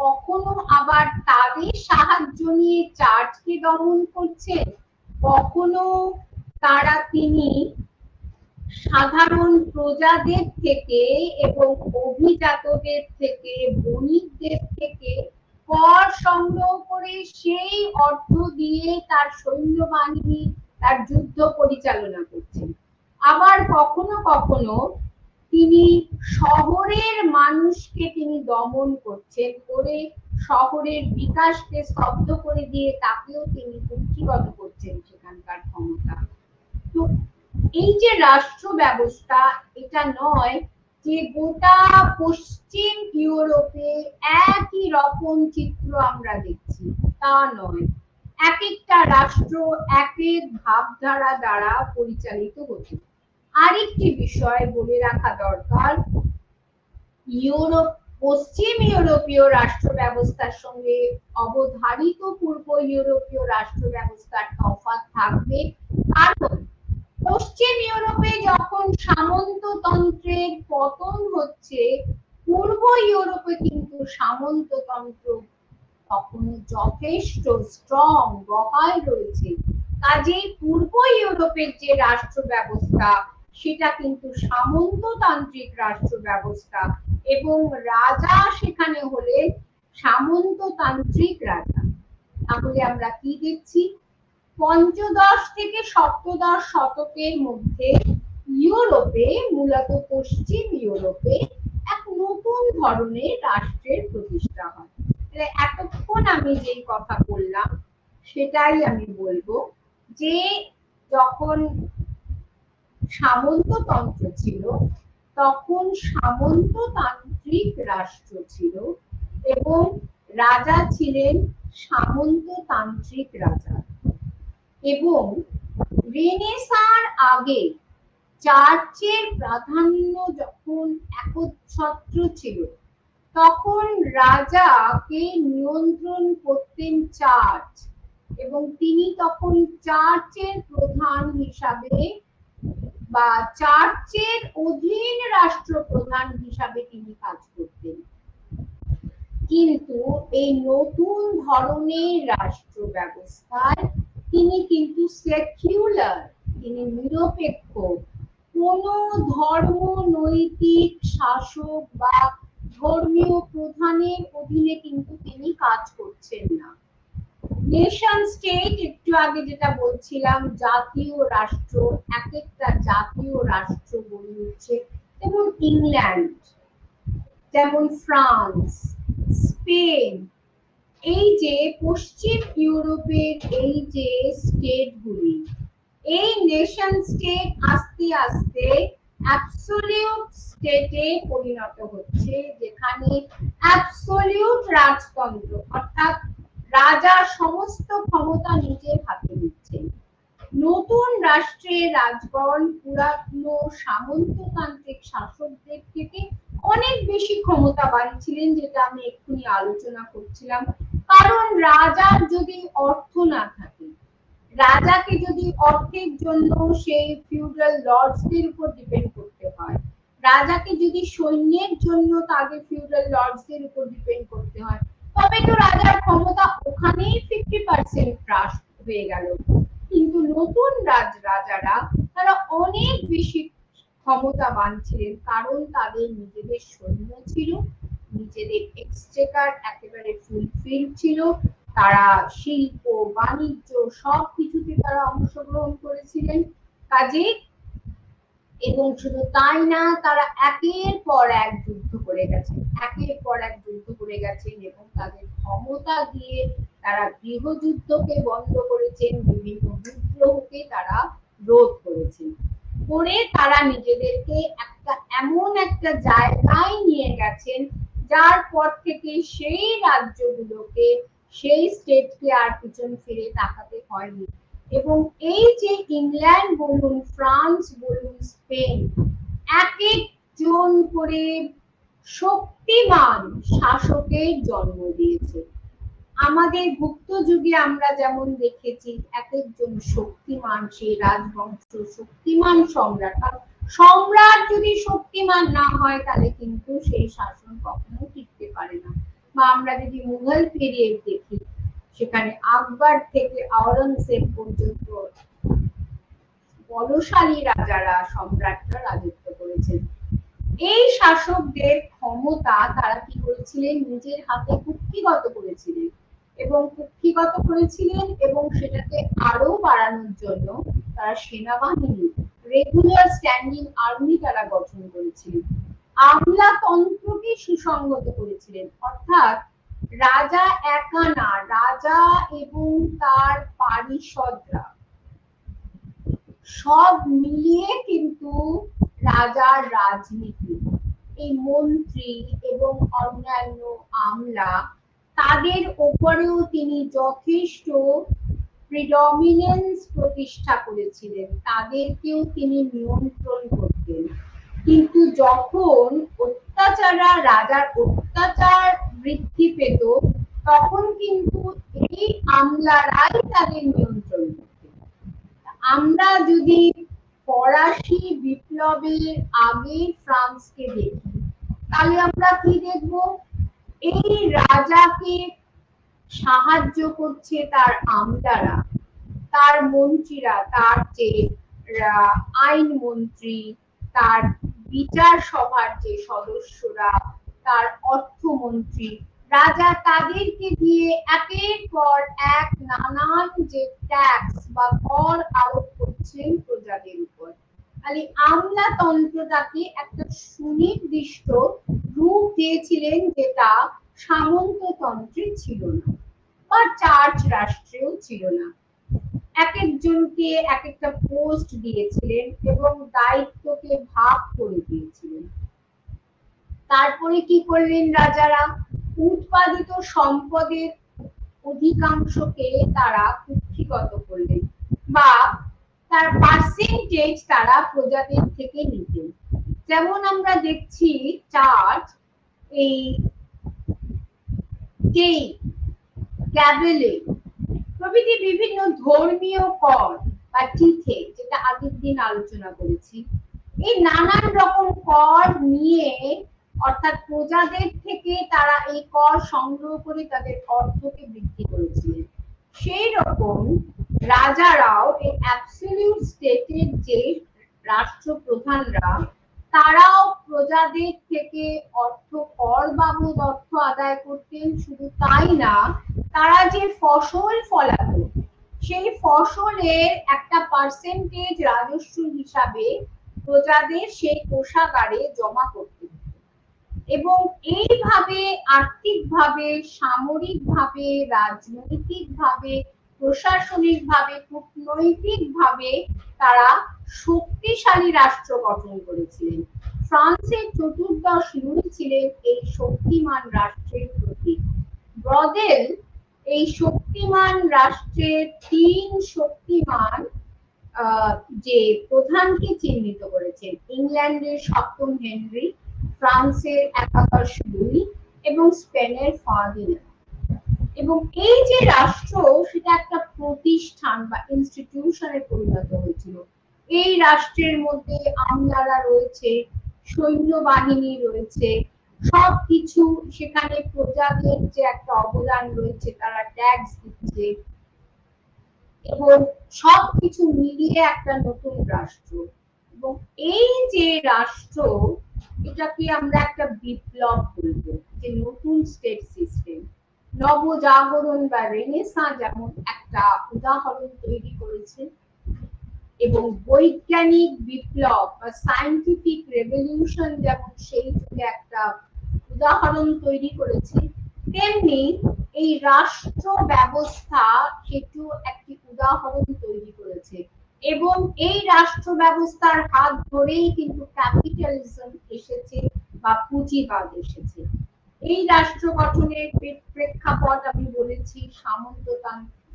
কখনো আবার তাদের সাহায্য নিয়ে চার্চকে দমন করছেন, কখনো তিনি সাধারণ প্রজাদের থেকে এবং অভিজাতদের থেকে, বণিকদের থেকে কর সংগ্রহ করে সেই অর্থ দিয়ে তার সৈন্যবাহিনী, তার যুদ্ধ পরিচালনা করছেন। আবার কখনো কখনো তিনি শহরের মানুষকে তিনি দমন করছেন, করে শহরের বিকাশকে স্তব্ধ করে দিয়ে তাকেও তিনি কুক্ষিগত করছেন সেখানকার ক্ষমতা। তো এই যে রাষ্ট্র ব্যবস্থা, এটা নয় যে গোটা পশ্চিম ইউরোপে একই রকম চিত্র আমরা দেখছি, তা নয়। এক একটা রাষ্ট্র এক এক ভাবধারা দ্বারা পরিচালিত হচ্ছে। আরেকটি বিষয় বলে রাখা দরকার, পশ্চিম ইউরোপীয় রাষ্ট্র ব্যবস্থার সঙ্গে অবধারিত পূর্ব ইউরোপীয় রাষ্ট্র ব্যবস্থার তফাৎ থাকবে। কারণ পশ্চিম ইউরোপে যখন সামন্ততন্ত্রের পতন হচ্ছে, পূর্ব ইউরোপে কিন্তু সামন্ততন্ত্র তখন যথেষ্ট স্ট্রং বহাল রয়েছে। কাজেই পূর্ব ইউরোপের যে রাষ্ট্র ব্যবস্থা সেটা কিন্তু সামন্ততান্ত্রিক রাষ্ট্র ব্যবস্থা, এবং রাজা সেখানে হলেন সামন্ততান্ত্রিক রাজা। তাহলে আমরা কি দেখছি? পঞ্চদশ থেকে সপ্তদশ শতকের মধ্যে ইউরোপে, মূলত পশ্চিম ইউরোপে এক নতুন ধরনের রাষ্ট্রের প্রতিষ্ঠা হয়। এতক্ষণ আমি যেই কথা বললাম সেটাই আমি বলবো, যে যখন সামন্ততন্ত্র ছিল তখন সামন্ততান্ত্রিক রাষ্ট্র ছিল এবং রাজা ছিলেন সামন্ততান্ত্রিক রাজা। এবং রেনেসাঁর আগে চার্চের প্রাধান্য যখন একচ্ছত্র ছিল, তখন রাজাকে নিয়ন্ত্রণ করতেন চার্চ, এবং তিনি তখন চার্চের প্রধান হিসাবে বা চার্চের অধীন রাষ্ট্রপ্রধান হিসাবে তিনি কাজ করতেন। কিন্তু এই নতুন ধরনের রাষ্ট্র ব্যবস্থায় তিনি কিন্তু সেকুলার, তিনি নিরপেক্ষ, কোন ধর্ম নৈতিক শাসক বা ধর্মীয় প্রধানের অধীনে কিন্তু তিনি কাজ করছেন না। নেশন স্টেট, একটু আগে যেটা বলছিলাম, জাতীয় রাষ্ট্র, এক একটা জাতীয় রাষ্ট্র গড়ে উঠছে, যেমন ইংল্যান্ড, যেমন ফ্রান্স, স্পেন, এই যে পশ্চিম ইউরোপের এই যে স্টেটগুলি, এই নেশন স্টেট আস্তে আস্তে অ্যাবসলিউট স্টেটে পরিণত হচ্ছে, যেখানে অ্যাবসলিউট রাজতন্ত্র, অর্থাৎ রাজা সমস্ত ক্ষমতা নিজের হাতে নিচ্ছেন। নতুন রাষ্ট্রের রাজগণ পুরানো সামন্ততান্ত্রিক শাসকদের থেকে অনেক বেশি ক্ষমতাবান ছিলেন, যেটা আমি এক্ষুনি আলোচনা করছিলাম। কারণ রাজার যদি অর্থ না থাকে, রাজাকে যদি অর্থের জন্য সেই ফিউডাল লর্ডসদের উপর ডিপেন্ড করতে হয়, রাজাকে যদি সৈন্যের জন্য তাদের ফিউডাল লর্ডসদের উপর ডিপেন্ড করতে হয়, তবে তো রাজার ক্ষমতা ওখানেই 50% হ্রাস হয়ে গেল। কিন্তু নতুন রাজারা তারা অনেক বেশি ক্ষমতাবান ছিলেন, কারণ তাদের নিজেদের সৈন্য ছিল, নিজেদের এক্সচেকার একেবারে ফুলফিল ছিল, তারা শিল্প বাণিজ্য সবকিছুতে তারা অংশগ্রহণ করেছিলেন। কাজে এবং শুধু তাই না, তারা একের পর এক যুদ্ধ করে গেছেন, একের পর এক যুদ্ধ করে গেছেন এবং তাদের ক্ষমতা দিয়ে তারা গৃহযুদ্ধকে বন্ধ করেছেন, বিভিন্ন বিদ্রোহকে তারা রোধ করেছেন, করে তারা নিজেদেরকে একটা এমন একটা জায়গায় নিয়ে গেছেন যার পর থেকে সেই রাজ্যগুলোকে, সেই স্টেটকে আর পিছন ফিরে তাকাতে হয়নি। এবং এই যে ইংল্যান্ড বলুন, ফ্রান্স বলুন, স্পেন, এক একজন করে শক্তিমান শাসকের জন্ম দিয়েছে। আমাদের গুপ্ত যুগে আমরা যেমন দেখেছি এক একজন শক্তিমান সেই রাজবংশ, শক্তিমান সম্রাট। সম্রাট যদি শক্তিমান না হয় তাহলে কিন্তু সেই শাসন কখনো টিকতে পারে না। বা আমরা যদি মুঘল পিরিয়ড দেখি, সেখানে আকবর থেকে আওরঙ্গজেব পর্যন্ত বলশালী রাজারা, সম্রাটরা রাজত্ব করেছেন। এই শাসকদের ক্ষমতা তারা কি করেছিলেন, নিজের হাতে কুক্ষিগত করেছিলেন এবং সেটাকে আরো বাড়ানোর জন্য তারা সেনাবাহিনী, রেগুলার স্ট্যান্ডিং আর্মি তারা গঠন করেছিলেন। আমলাতন্ত্রকে সুসংহত করেছিলেন, অর্থাৎ রাজা একা না, রাজা এবং তার পারিষদরা সব মিলিয়ে কিন্তু রাজার রাজনীতি, এই মন্ত্রী এবং অন্যান্য আমলা, তাদের উপরেও তিনি যথেষ্ট প্রিডমিনেন্স প্রতিষ্ঠা করেছিলেন, তাদেরকেও তিনি নিয়ন্ত্রণ করতেন। কিন্তু যখন রাজার অত্যাচার বৃদ্ধি পেত, তখন কিন্তু এই আমলারাই তাদের নিয়ন্ত্রণ করতেন। আমরা যদি ফরাসি বিপ্লবের আগে ফ্রান্সকে দেখি, তাহলে আমরা কি দেখব, এই রাজাকে সাহায্য করছে তার আমলারা, তার মন্ত্রীরা, তার যে আইন মন্ত্রী, তার বিচার সভার যে সদস্যরা, তার অর্থমন্ত্রী, রাজা তাদেরকে দিয়ে একের পর এক নানান যে ট্যাক্স বা কর আরোপ করছেন প্রজাদের উপর। তাহলে আমলাতন্ত্রটাকে একটা সুনির্দিষ্ট রূপ দিয়েছিলেন, যেটা সামন্ততন্ত্রে ছিল না বা চার্চ রাষ্ট্রেও ছিল না। এক একজনকে এক একটা পোস্ট দিয়েছিলেন এবং দায়িত্বকে ভাগ করে দিয়েছিলেন। তারপরে কি করলেন রাজারা, উৎপাদিত সম্পদের অধিকাংশকে তারা কুক্ষিগত করলেন বা তার পার্সেন্টেজ তারা প্রজাদের থেকে নিতেন। যেমন আমরা দেখছি চার্চ, এই ক্যাবেলে প্রভৃতি বিভিন্ন ধর্মীয় কর বা টিথে, যেটা আগের দিন আলোচনা করেছি, এই নানান রকম কর নিয়ে, অর্থাৎ প্রজাদের থেকে তারা এই কর সংগ্রহ করে তাদের অর্থকে বৃদ্ধি করেছিলেন। সেই রকম রাজারাও এই অ্যাবসলিউট স্টেটের যে রাষ্ট্রপ্রধানরা, তারাও প্রজাদের থেকে কর বাবদ অর্থ আদায় করতেন। শুধু তাই না, তারা যে ফসল ফলাতো, সেই ফসলের একটা পার্সেন্টেজ রাজস্ব হিসাবে প্রজাদের সেই কোষাগারে জমা করতে হতো। এবং এইভাবে আর্থিকভাবে, সামরিকভাবে, রাজনৈতিকভাবে, প্রশাসনিকভাবে, কূটনৈতিকভাবে তারা শক্তিশালী রাষ্ট্র গঠন করেছিলেন। ফ্রান্সের চতুর্দশ লুই ছিলেন এই শক্তিমান রাষ্ট্রের প্রতীক। ব্রদেল এই শক্তিমান রাষ্ট্রের তিন শক্তিমান যে প্রধানকে চিহ্নিত করেছেন, ইংল্যান্ডের সপ্তম হেনরি, ফ্রান্সের একাদশ লুই এবং স্পেনের ফার্দিন্যান্ড। এবং এই যে রাষ্ট্র, সেটা একটা প্রতিষ্ঠান বা ইনস্টিটিউশনে পরিণত হয়েছিল। এই রাষ্ট্রের মধ্যে আমলারা রয়েছে, সৈন্যবাহিনী রয়েছে, সবকিছু, সেখানে প্রজাদের যে একটা অবদান রয়েছে, তারা ট্যাক্স দিচ্ছে এবং সবকিছু মিলিয়ে একটা নতুন রাষ্ট্র। এবং এই যে রাষ্ট্র, এটাকে আমরা একটা বিপ্লব বলবো, যে নতুন স্টেট সিস্টেম। নবজাগরণ বা রেনেসাঁ যেমন একটা উদাহরণ তৈরি করেছে, এবং বৈজ্ঞানিক বিপ্লব বা সায়েন্টিফিক রেভলিউশন যেমন সেই যুগে একটা উদাহরণ তৈরি করেছে, তেমনি এই রাষ্ট্র ব্যবস্থা সেটু একটি উদাহরণ তৈরি করেছে। এবং এই রাষ্ট্র ব্যবস্থার হাত ধরেই কিন্তু ক্যাপিটালিজম এসেছে বা পুঁজিবাদ এসেছে। এই রাষ্ট্র গঠনের প্রেক্ষাপট আমি বলেছি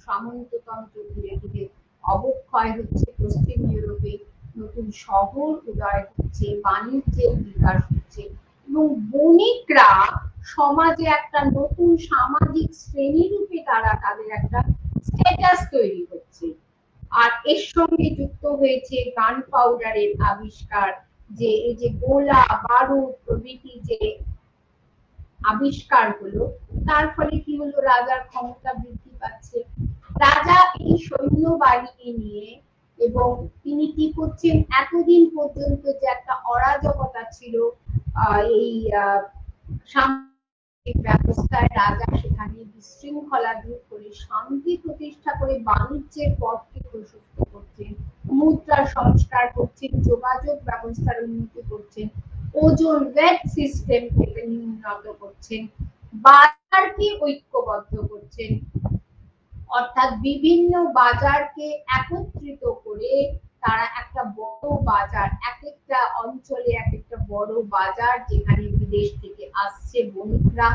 সামন্ততন্ত্র ধীরে ধীরে অবক্ষয় হচ্ছে, পশ্চিম ইউরোপে নতুন শহর উদয় হচ্ছে, বাণিজ্যের বিকাশ হচ্ছে, এবং বণিকরা সমাজে একটা নতুন সামাজিক শ্রেণী রূপে তারা তাদের একটা স্ট্যাটাস তৈরি হচ্ছে। আর এর সঙ্গে যুক্ত হয়েছে গান পাউডারের আবিষ্কার, যে এই যে গোলা বারুদ প্রভৃতি যে আবিষ্কার হলো, তার ফলে কি হলো, রাজার ক্ষমতা বৃদ্ধি পাচ্ছে। রাজা এই সৈন্য বাহিনী নিয়ে, এবং তিনি কি করছেন, এতদিন পর্যন্ত যে একটা অরাজকতা ছিল এই সামাজিক ব্যবস্থায়, রাজা সেখানে বিশৃঙ্খলা দূর করে শান্তি প্রতিষ্ঠা করে বাণিজ্যের পথকে প্রশস্ত করছেন, মুদ্রার সংস্কার করছেন, যোগাযোগ ব্যবস্থার উন্নতি করছেন, ওজন ওয়েট সিস্টেম থেকে উন্নত করছেন, বাজারকে ঐক্যবদ্ধ করছেন, অর্থাৎ বিভিন্ন বাজারকে একত্রিত করে তারা একটা বড় বাজার, এক একটা অঞ্চলে এক একটা বড় বাজার, যেখানে বিদেশ থেকে আসছে বণিকরা,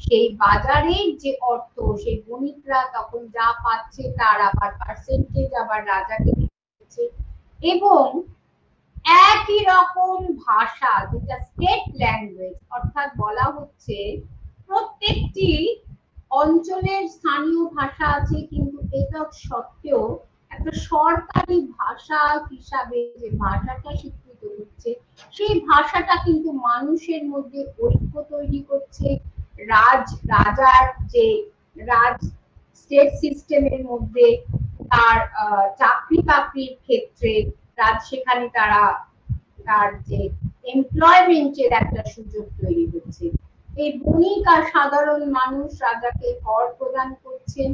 সেই বাজারের যে অর্থ সেই বণিকরা তখন যা পাচ্ছে তার আবার পার্সেন্টেজ আবার রাজাকে দিচ্ছে। এবং একই রকম ভাষা, যেটা স্টেট ল্যাঙ্গুয়েজ, অর্থাৎ বলা হচ্ছে প্রত্যেকটি অঞ্চলের স্থানীয় ভাষা আছে, কিন্তু এটা সত্ত্বেও একটা সরকারি ভাষা হিসাবে যে ভাষাটা স্বীকৃত হচ্ছে, সেই ভাষাটা কিন্তু মানুষের মধ্যে ঐক্য তৈরি করছে। রাজার যে রাজ স্টেট সিস্টেমের মধ্যে তার চাকরি বাকরির ক্ষেত্রে সেখানে তার যে এমপ্লয়মেন্টের একটা সুযোগ তৈরি হচ্ছে। এই বণিক আর সাধারণ মানুষ রাজাকে কর প্রদান করছেন,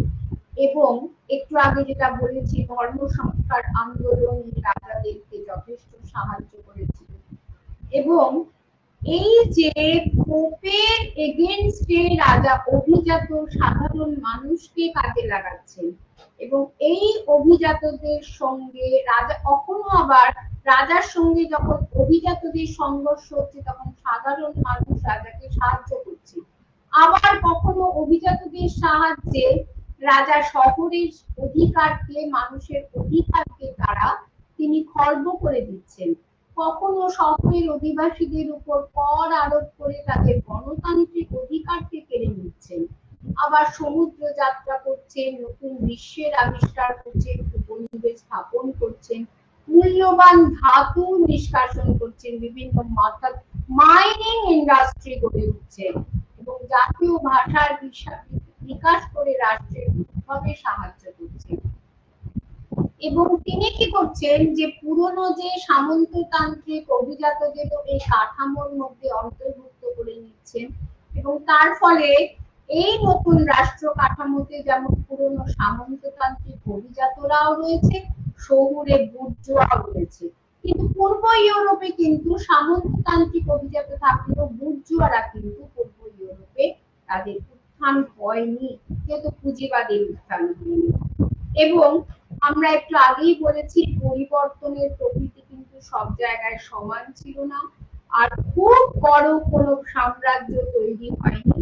এবং একটু আগে যেটা বলেছি, ধর্ম সংস্কার আন্দোলন রাজাদেরকে যথেষ্ট সাহায্য করেছিল। এবং এই যে পোপের এগেইনস্টে রাজা অভিজাত সাধারণ মানুষকে কাজে লাগাচ্ছেন, এবং এই অভিজাতদের সঙ্গে রাজা, কখনো আবার রাজার সঙ্গে যখন অভিজাতদের সংঘর্ষ হচ্ছে তখন সাধারণ মানুষ রাজাকে সাহায্য করছে, আবার কখনো অভিজাতদের সাহায্যে রাজা শহরের অধিকারকে, মানুষের অধিকারকে তিনি খর্ব করে দিচ্ছেন, কখনো শহরের অধিবাসীদের উপর কর আরোপ করে তাদের গণতান্ত্রিক অধিকারকে কেড়ে নিচ্ছেন, আবার সমুদ্র যাত্রা করছেন, নতুন বিশ্বের আবিষ্কার করছেন, উপনিবেশ স্থাপন করছেন, মূল্যবান ধাতু নিষ্কাশন করছেন, বিভিন্ন মাইনিং ইন্ডাস্ট্রি গড়ে উঠছে, এবং জাতীয় ভাষার বিকাশ করে রাষ্ট্রের উদ্ভবে সাহায্য করছেন। এবং তিনি কি করছেন, যে পুরনো যে সামন্ততান্ত্রিক অভিজাতদের এই কাঠামোর মধ্যে অন্তর্ভুক্ত করে নিচ্ছেন, এবং তার ফলে এই নতুন রাষ্ট্র কাঠামোতে যেমন পুরনো সামন্ততান্ত্রিক অভিজাতরাও রয়েছে, শহুরে বুর্জোয়াও রয়েছে, কিন্তু পূর্ব ইউরোপে কিন্তু সামন্ততান্ত্রিক অভিজাত থাকলেও বুর্জোয়ারা কিন্তু পূর্ব ইউরোপে তাদের উত্থান হয়নি, যেহেতু পুঁজিবাদের উত্থান হয়নি। এবং আমরা একটু আগেই বলেছি, পরিবর্তনের প্রকৃতি কিন্তু সব জায়গায় সমান ছিল না, আর খুব বড় কোনো সাম্রাজ্য তৈরি হয়নি।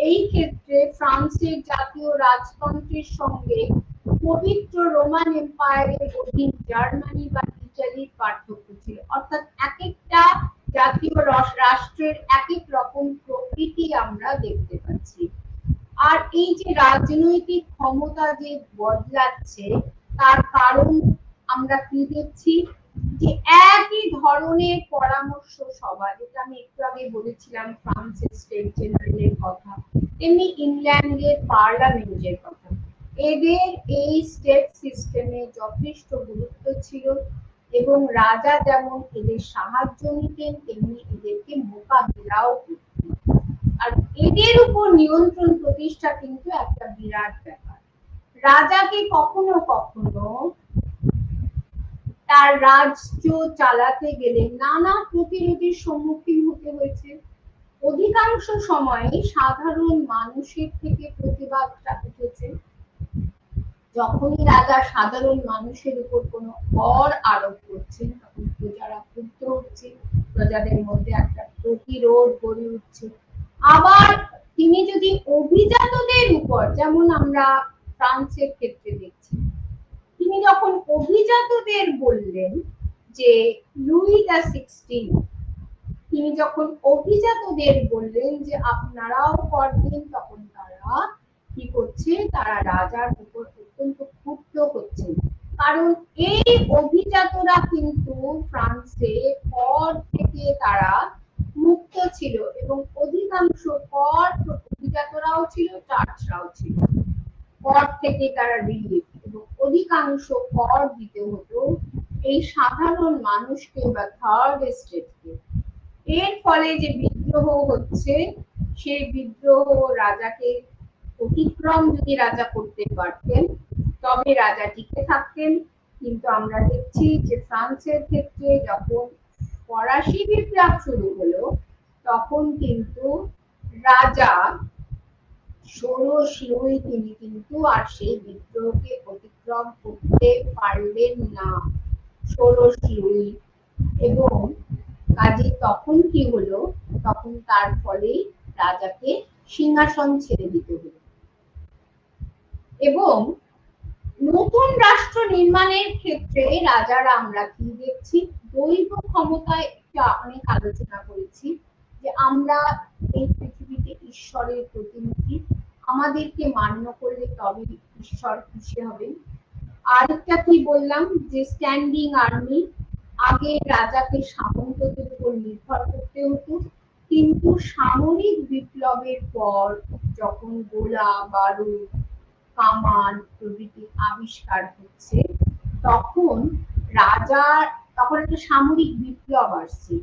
এই ক্ষেত্রে ফ্রান্সের জাতীয় রাজতন্ত্রের সঙ্গে পবিত্র রোমান এম্পায়ারের অধীন জার্মানি বা ইটালির পার্থক্য ছিল, অর্থাৎ এক একটা জাতীয় রাষ্ট্রের এক এক রকম প্রকৃতি আমরা দেখতে পাচ্ছি। আর এই যে রাজনৈতিক ক্ষমতা যে বদলাচ্ছে, তার কারণ আমরা কি দেখছি, যে একই ধরনের পরামর্শ সভা, যেটা আমি একটু আগে বলেছিলাম ফ্রান্সের স্টেট জেনারেলের কথা, তেমনি ইংল্যান্ডের পার্লামেন্টের কথা, এদের এই স্টেট সিস্টেমে যথেষ্ট গুরুত্ব ছিল, এবং রাজা যেমন এদের সাহায্য নিতেন তেমনি এদেরকে মোকাবিলাও করতেন। আর এদের উপর নিয়ন্ত্রণ প্রতিষ্ঠা কিন্তু একটা বিরাট ব্যাপার। রাজাকে কখনো কখনো তার রাজ্য চালাতে গেলে নানা প্রতিরোধের সম্মুখীন হতে হয়েছে। অধিকাংশ সময় সাধারণ মানুষের থেকে প্রতিবাদ উঠেছে। যখনই রাজা সাধারণ মানুষের উপর কোনো কর আরোপ করছেন তখন প্রজারা ক্ষুব্ধ হচ্ছে, প্রজাদের মধ্যে একটা প্রতিরোধ গড়ে উঠছে। আবার তিনি যদি অভিজাতদের উপর, যেমন আমরা ফ্রান্সের ক্ষেত্রে দেখছি, তিনি যখন অভিজাতদের বললেন যে লুই দা 16 তিনি যখন অভিজাতদের বললেন যে আপনারাও কর দিন, তখন তারা কি করছে, তারা রাজার উপর অত্যন্ত ক্ষুব্ধ হচ্ছেন। কারণ এই অভিজাতরা কিন্তু ফ্রান্সে কর থেকে তারা মুক্ত ছিল এবং অধিকাংশ কর অভিজাতরাও ছিল, চার্চরাও ছিল, কর থেকে তারা রিলিফ, এবং অধিকাংশ কর দিতে হতো এই সাধারণ মানুষকে বা থার্ড স্টেটকে। এর ফলে যে বিদ্রোহ হচ্ছে, সেই বিদ্রোহ রাজাকে অতিক্রম যদি রাজা করতে পারতেন তবে রাজা টিকে থাকতেন। কিন্তু আমরা দেখছি যে ফ্রান্সের ক্ষেত্রে যখন ফরাসি বিপ্লব শুরু হলো তখন কিন্তু রাজা ষোড়শ লুই তিনি কিন্তু আর সেই বিদ্রোহকে অতিক্রম করতে পারলেন না, ষোড়শ লুই। এবং কাজে তখন কি হলো, তখন তার ফলে রাজাকে সিংহাসন ছেড়ে দিতে হলো। এবং নতুন রাষ্ট্র নির্মাণের ক্ষেত্রে রাজারা আমরা কি দেখছি, দৈব ক্ষমতায় অনেক আলোচনা করেছি যে আমরা এই পৃথিবীতে ঈশ্বরের প্রতিনিধি, আমাদেরকে মান্য করলে তবে ঈশ্বর খুশি হবেন। আরেকটা কি বললাম যে স্ট্যান্ডিং আর্মি, আগে রাজাকে সামন্তদের উপর নির্ভর করতে হতো, কিন্তু সামরিক বিপ্লবের পর যখন গোলা বারুদ কামান প্রভৃতি আবিষ্কার হচ্ছে তখন তখন একটা সামরিক বিপ্লব আসছে,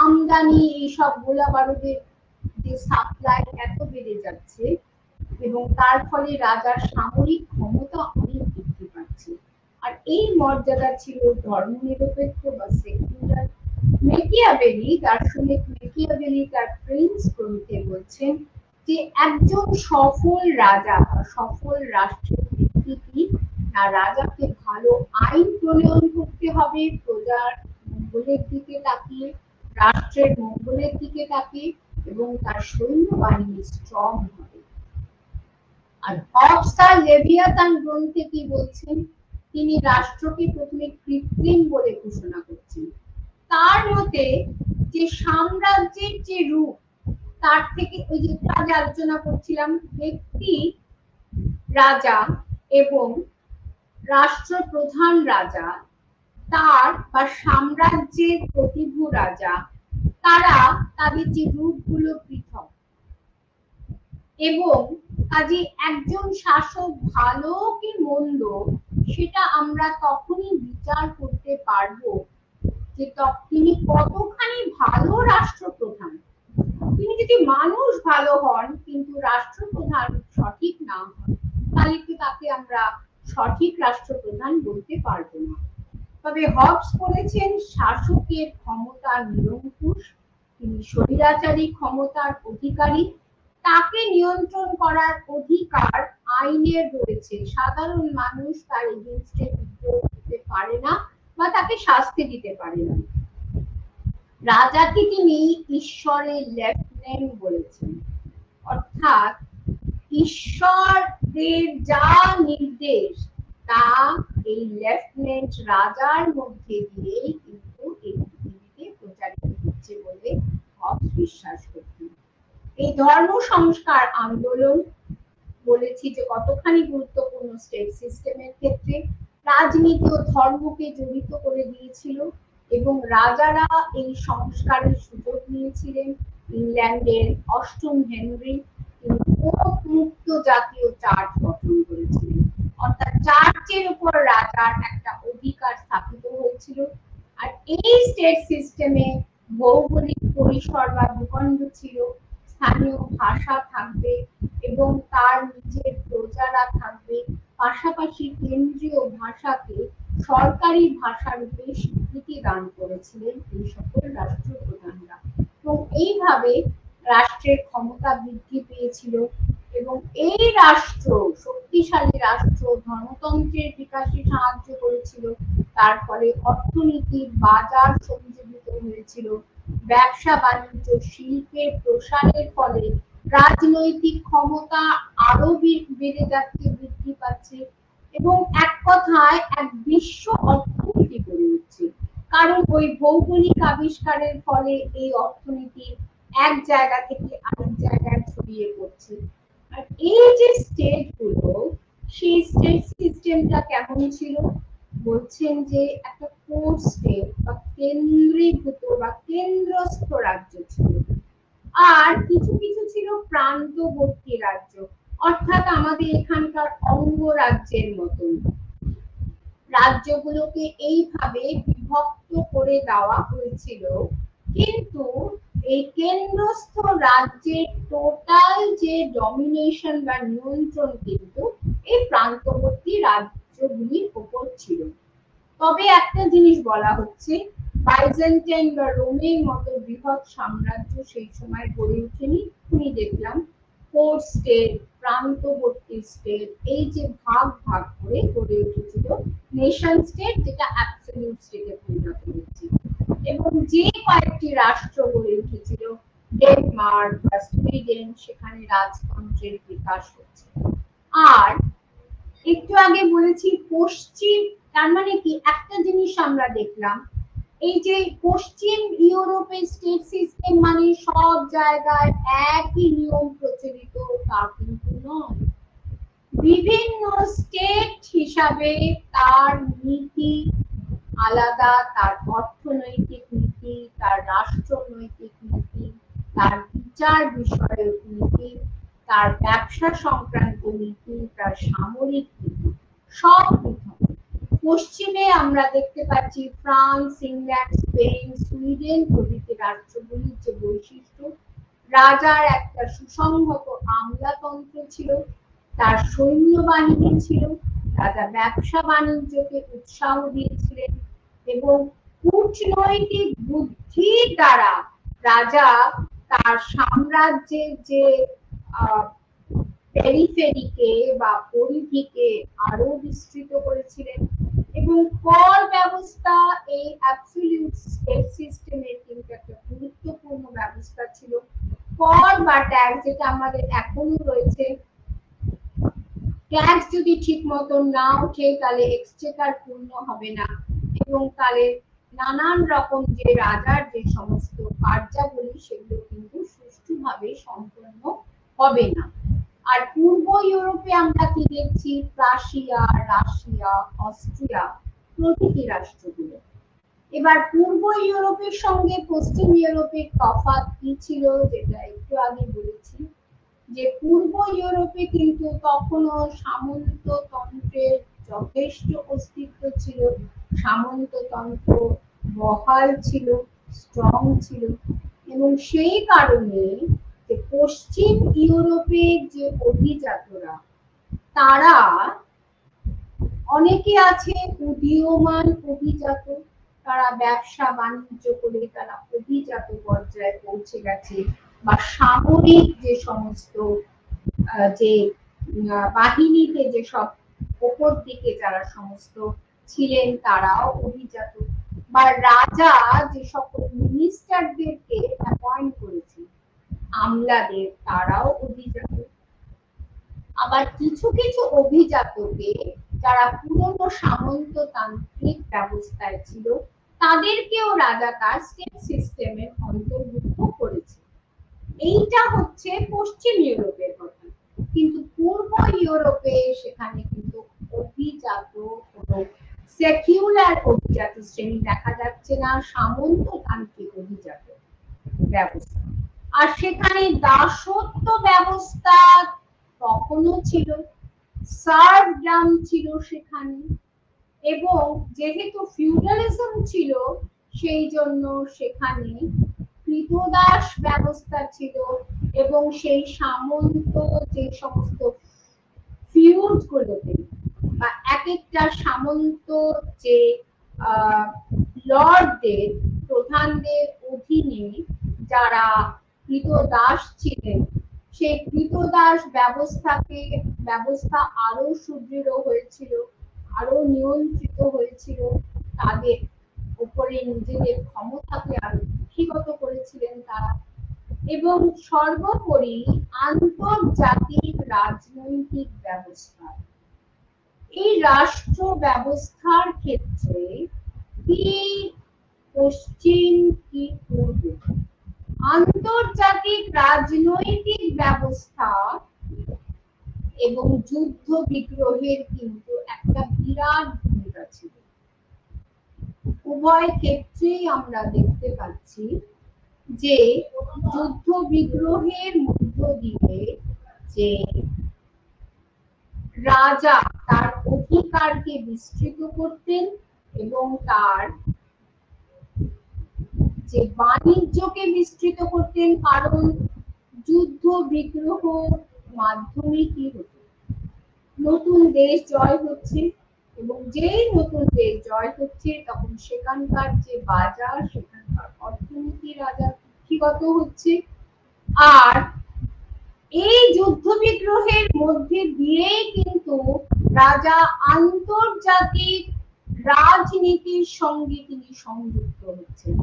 আমদানি এইসব গোলা বারুদের যে সাপ্লাই এত বেড়ে যাচ্ছে এবং তার ফলে রাজার সামরিক ক্ষমতা অনেক বৃদ্ধি পাচ্ছে। আর এই মর্যাদা ছিল ধর্মনিরপেক্ষ বা সেকুলার। মেকিয়াভেলি, দার্শনিক মেকিয়াভেলি তার প্রিন্স গ্রন্থে বলছেন যে একজন সফল রাজা বা সফল রাষ্ট্রের ভিত্তি কি না, রাজাকে ভালো আইন প্রণয়ন করতে হবে প্রজার মঙ্গলের দিকে তাকিয়ে, রাষ্ট্রের মঙ্গলের দিকে তাকিয়ে, এবং তার সৈন্যবাহিনী স্ট্রং হবে। আর হবস তার লেভিয়াথান গ্রন্থে কি বলছেন, তিনি রাষ্ট্রকে প্রথমে কৃত্রিম বলে ঘোষণা করছেন। তার মতে যে সাম্রাজ্যের যে রূপ, তার থেকে ওই যে আগে আলোচনা করছিলাম ব্যক্তি রাজা এবং রাষ্ট্রপ্রধান রাজা, তার বা সাম্রাজ্যের প্রতিভু রাজা, তারা তাদের যে রূপগুলো পৃথক। এবং কাজে একজন শাসক ভালো কি মন্দ সেটা আমরা তখনই বিচার করতে পারবো যে তিনি কতখানি ভালো রাষ্ট্রপ্রধান। তিনি যদি মানুষ ভালো হন কিন্তু রাষ্ট্রপ্রধান সঠিক না হন, তাহলে কি তাকে আমরা সঠিক রাষ্ট্রপ্রধান বলতে পারবো না। তবে হবস বলেছেন শাসকের ক্ষমতা নিরঙ্কুশ, তিনি স্বৈরাচারী ক্ষমতার অধিকারী, তাকে নিয়ন্ত্রণ করার অধিকার আইনের রয়েছে, সাধারণ মানুষ তার এগেইনস্টে বিদ্রোহ করতে পারে না বা তাকে শাস্তি দিতে পারে না। রাজাকে তিনি ঈশ্বরের লেফটেন্যান্ট বলেছেন, অর্থাৎ ঈশ্বরদের যা নির্দেশ তা এই লেফটেন্যান্ট রাজার মধ্যে দিয়েই কিন্তু এই পৃথিবীতে প্রচারিত হচ্ছে বলে হবস বিশ্বাস করতেন। এই ধর্ম সংস্কার আন্দোলন বলেছি যে কতখানি গুরুত্বপূর্ণ স্টেট সিস্টেমের ক্ষেত্রে, রাজনীতি ও ধর্মকে জড়িত করে দিয়েছিল এবং রাজারা এই সংস্কারের সুযোগ নিয়েছিলেন। ইংল্যান্ডের অষ্টম হেনরি তিনি মুক্ত জাতীয় চার্চ গঠন করেছিলেন, অর্থাৎ চার্চের উপর রাজার একটা অধিকার স্থাপিত হয়েছিল। আর এই স্টেট সিস্টেমে ভৌগোলিক পরিসর বা ভূখণ্ড ছিল, স্থানীয় ভাষা থাকবে এবং তার নিজের প্রজারা থাকবে, পাশাপাশি কেন্দ্রীয় ভাষাকে সরকারি ভাষা রূপে স্বীকৃতি দান করেছিলেন এই সকল রাষ্ট্রপ্রধানরা। এবং এইভাবে রাষ্ট্রের ক্ষমতা বৃদ্ধি পেয়েছিল এবং এই রাষ্ট্র, শক্তিশালী রাষ্ট্র, ধর্মতন্ত্রের বিকাশে সাহায্য করেছিল। তার ফলে অর্থনীতির বাজার সংযোজিত হয়েছিল, ব্যবসা বাণিজ্য শিল্পের প্রসারের ফলে রাজনৈতিক ক্ষমতা আরো বেড়ে যাচ্ছে, বৃদ্ধি পাচ্ছে এবং এক কথায় এক বিশ্ব অর্থনীতি গড়ে উঠছে। কারণ ওই ভৌগোলিক আবিষ্কারের ফলে এই অর্থনীতি এক জায়গা থেকে আরেক জায়গায় ছড়িয়ে পড়ছে। আর এই যে স্টেট গুলো, সেই স্টেট সিস্টেমটা কেমন ছিল? বলছেন যে একটা কোর স্টেট বা কেন্দ্রীভূত বা কেন্দ্রস্থ রাজ্য ছিল, আর কিছু কিছু ছিল প্রান্তবর্তী রাজ্য, অর্থাৎ আমাদের এখানকার অঙ্গরাজ্যের মতন। রাজ্যগুলোকে এইভাবে বিভক্ত করে দেওয়া হয়েছিল, কিন্তু এই কেন্দ্রস্থ রাজ্যের টোটাল যে ডমিনেশন বা নিয়ন্ত্রণ কিন্তু এই প্রান্তবর্তী রাজ্যগুলির উপর ছিল। তবে একটা জিনিস বলা হচ্ছে, বাইজেন্টাইন বা রোমের মতো বৃহৎ সাম্রাজ্য সেই সময় গড়ে ওঠেনি। এক্ষুনি দেখলাম কোর স্টেট, প্রান্তবর্তী স্টেট, এই যে ভাগ ভাগ করে গড়ে উঠেছিল নেশন স্টেট, যেটা অ্যাবসলিউট স্টেটে পরিণত হয়েছে। এবং যে কয়েকটি রাষ্ট্র গড়ে উঠেছিল, ডেনমার্ক বা সুইডেন, সেখানে রাজতন্ত্রের বিকাশ হচ্ছে। আর একটু আগে বলেছি পশ্চিম, তার মানে কি একটা জিনিস আমরা দেখলাম, এই যে পশ্চিম ইউরোপের স্টেট সিস্টেম মানে সব জায়গায় একই নিয়ম প্রচলিত, তা কিন্তু নয়। বিভিন্ন স্টেট হিসাবে তার নীতি আলাদা, তার অর্থনৈতিক নীতি, তার রাষ্ট্রনৈতিক নীতি, তার বিচার বিষয়ক নীতি, তার ব্যবসা সংক্রান্ত নীতি, তার সামরিক নীতি, সব পৃথক। পশ্চিমে আমরা দেখতে পাচ্ছি ফ্রান্স, ইংল্যান্ড, স্পেন, সুইডেন প্রভৃতি রাষ্ট্রগুলির যে বৈশিষ্ট্য, রাজার একটা সুসংহত আমলাতন্ত্র ছিল, তার সৈন্যবাহিনী ছিল, রাজা ব্যবসা বাণিজ্যকে উৎসাহ দিয়েছিলেন এবং কূটনৈতিক বুদ্ধির দ্বারা রাজা তার সাম্রাজ্যের যে পেরিফেরিকে বা পরিধিকে আরো বিস্তৃত করেছিলেন। এবং কর ব্যবস্থা এই অ্যাবসলিউট স্টেট সিস্টেমের কিন্তু একটা গুরুত্বপূর্ণ ব্যবস্থা ছিল। কর বা ট্যাক্স, যেটা আমাদের এখনো রয়েছে, ট্যাক্স যদি ঠিক মতন না ওঠে তাহলে এক্সচেকার পূর্ণ হবে না এবং তাহলে নানান রকম যে রাজার যে সমস্ত কার্যাবলী সেগুলো কিন্তু সুষ্ঠুভাবে সম্পন্ন হবে না। আর পূর্ব ইউরোপে আমরা কি দেখছি? প্রাশিয়া, রাশিয়া, অস্ট্রিয়া প্রভৃতি রাষ্ট্রগুলো। এবার পূর্ব ইউরোপের সঙ্গে পশ্চিম ইউরোপের তফাৎ কি ছিল, যেটা একটু আগে বলেছি, যে পূর্ব ইউরোপে কিন্তু তখনও সামন্ততন্ত্রের যথেষ্ট অস্তিত্ব ছিল, সামন্ততন্ত্র বহাল ছিল, স্ট্রং ছিল এবং সেই কারণে যে পশ্চিম ইউরোপের যে অভিজাতরা, তারা অনেকে আছে উদীয়মান অভিজাত, তারা ব্যবসা বাণিজ্য করে তারা অভিজাত পর্যায়ে পৌঁছে গেছে, বা সামরিক যে সমস্ত যে বাহিনীতে যে সব উপর দিকে যারা সমস্ত ছিলেন তারাও অভিজাত, বা রাজা যে সকল মিনিস্টারদেরকে অ্যাপয়েন্ট করেছে আমলাদের, তারাও অভিজাত। আবার কিছু কিছু অভিজাতকে যারা পুরনো সামন্ততান্ত্রিক ব্যবস্থায় ছিল তাদেরকেও রাজা তার স্টেট সিস্টেমের অন্তর্ভুক্ত করেছে। এইটা হচ্ছে পশ্চিম ইউরোপের কথা। কিন্তু পূর্ব ইউরোপে সেখানে কিন্তু অভিজাত কোনো সেকুলার অভিজাত শ্রেণী দেখা যাচ্ছে না, সামন্ততান্ত্রিক অভিজাত ব্যবস্থা। আর সেখানে দাসত্ব ব্যবস্থা তখনও ছিল, সার্ভডাম ছিল সেখানে, এবং যেহেতু ফিউডালিজম ছিল সেই জন্য সেখানে ক্রীতদাস ব্যবস্থা ছিল এবং সেই সামন্ত যে সমস্ত ফিউজ গুলোতে বা এক একটা সামন্ত যে লর্ডদের প্রধানদের অধীনে যারা ক্রীতদাস ছিলেন, সেই ক্রীতদাস ব্যবস্থা আরো সুদৃঢ় হয়েছিল, আরো নিয়ন্ত্রিত হয়েছিল, তাদের উপরে নিজেদের ক্ষমতাকে আরো কুক্ষিগত করেছিলেন তারা। এবং সর্বোপরি আন্তর্জাতিক রাজনৈতিক ব্যবস্থা, এই রাষ্ট্র ব্যবস্থার ক্ষেত্রে কি পশ্চিম কি পূর্ব, আন্তর্জাতিক রাজনৈতিক ব্যবস্থা এবং যুদ্ধ বিগ্রহের কিন্তু একটা বিরাট ভূমিকা ছিল। উভয় ক্ষেত্রেই আমরা দেখতে পাচ্ছি যে যুদ্ধ বিগ্রহের মধ্য দিয়ে যে রাজা তার অধিকারকে বিস্তৃত করতেন এবং তার যে বাণিজ্যকে বিস্তৃত করতেন, কারণ যুদ্ধ বিগ্রহ মাধ্যমে কি হতো, নতুন দেশ জয় হচ্ছে এবং যেই নতুন দেশ জয় হচ্ছে তখন সেখানকার যে বাজার, সেখানকার অর্থনীতি রাজা কুক্ষিগত হচ্ছে। আর এই যুদ্ধ বিগ্রহের মধ্যে দিয়েই কিন্তু রাজা আন্তর্জাতিক রাজনীতির সঙ্গে তিনি সংযুক্ত হচ্ছেন।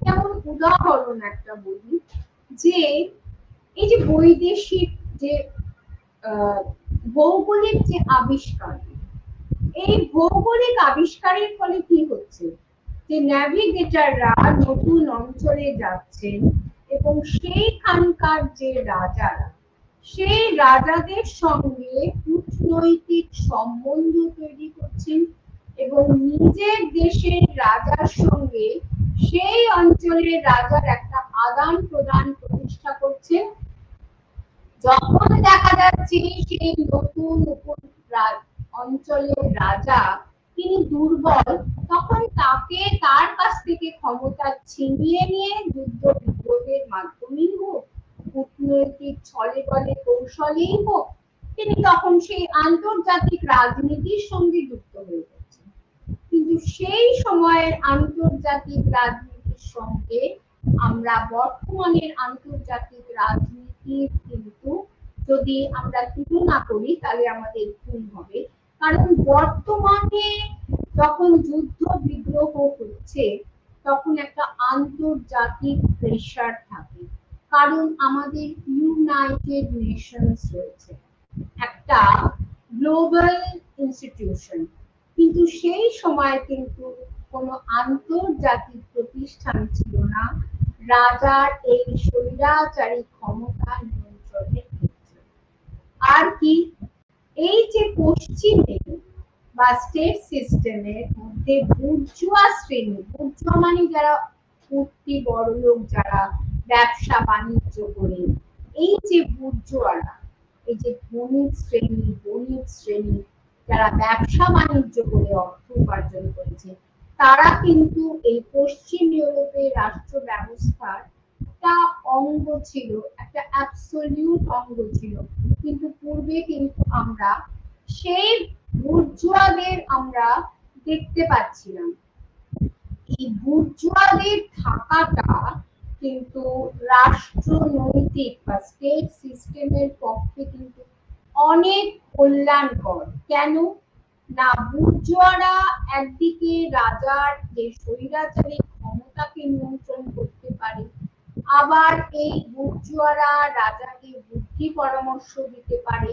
যেমন উদাহরণ একটা বলি, যে এই যে বৈদেশিক যে ভৌগোলিক যে আবিষ্কার, এই ভৌগোলিক আবিষ্কারের ফলে কি হচ্ছে, যে ন্যাভিগেটররা নতুন অঞ্চলে যাচ্ছেন এবং সেইখানকার যে রাজারা, সেই রাজাদের সঙ্গে কূটনৈতিক সম্বন্ধ তৈরি করছেন এবং নিজের দেশের রাজার সঙ্গে সেই অঞ্চলের রাজার একটা আদান প্রদান প্রতিষ্ঠা করছেন। যখন দেখা যাচ্ছে সেই নতুন অঞ্চলের রাজা তিনি দুর্বল, তখন তাকে তার কাছ থেকে ক্ষমতা ছিনিয়ে নিয়ে যুদ্ধ বিগ্রহের মাধ্যমেই হোক, কূটনৈতিক ছলে বলে কৌশলেই হোক, তিনি তখন সেই আন্তর্জাতিক রাজনীতির সঙ্গে যুক্ত হয়ে যাচ্ছেন। কিন্তু সেই সময়ের আন্তর্জাতিক রাজনীতির সঙ্গে আমরা বর্তমানের আন্তর্জাতিক রাজনীতির কিন্তু যদি আমরা তুলনা করি তাহলে আমাদের ভুল হবে। কারণ বর্তমানে যখন যুদ্ধ বিগ্রহ হচ্ছে তখন একটা আন্তর্জাতিক প্রেসার থাকে, কারণ আমাদের ইউনাইটেড নেশনস রয়েছে, একটা গ্লোবাল ইনস্টিটিউশন, কিন্তু সেই সময় কিন্তু কোনো আন্তর্জাতিক প্রতিষ্ঠান ছিল না রাজার এই স্বৈরাচারী ক্ষমতা নিয়ন্ত্রণের ক্ষেত্রে। আর কি, এই যে পশ্চিমে বা স্টেট সিস্টেমের মধ্যে বুর্জোয়া শ্রেণী, বুর্জোয়া মানে যারা উঠতি বড় লোক, যারা ব্যবসা বাণিজ্য করে, এই যে বুর্জোয়ারা, এই যে বণিক শ্রেণী যারা ব্যবসা বাণিজ্য করে অর্থ উপার্জন করেছে, তারা কিন্তু এই পশ্চিম ইউরোপের রাষ্ট্র ব্যবস্থার একটা অঙ্গ ছিল, একটা অ্যাবসলিউট অঙ্গ ছিল। কিন্তু পূর্বে কিন্তু আমরা সেই বুর্জোয়াদের আমরা দেখতে পাচ্ছিলাম। এই বুর্জোয়াদের থাকাটা কিন্তু রাষ্ট্রনৈতিক বা স্টেট সিস্টেমের পক্ষে কিন্তু অনেক কল্যাণকর। কেন না, বুর্জোয়ারা একদিকে রাজার যে স্বৈরাচারী ক্ষমতাকে নিয়ন্ত্রণ করতে পারে, আবার এই বুর্জোয়ারা রাজাকে বুদ্ধি পরামর্শ দিতে পারে,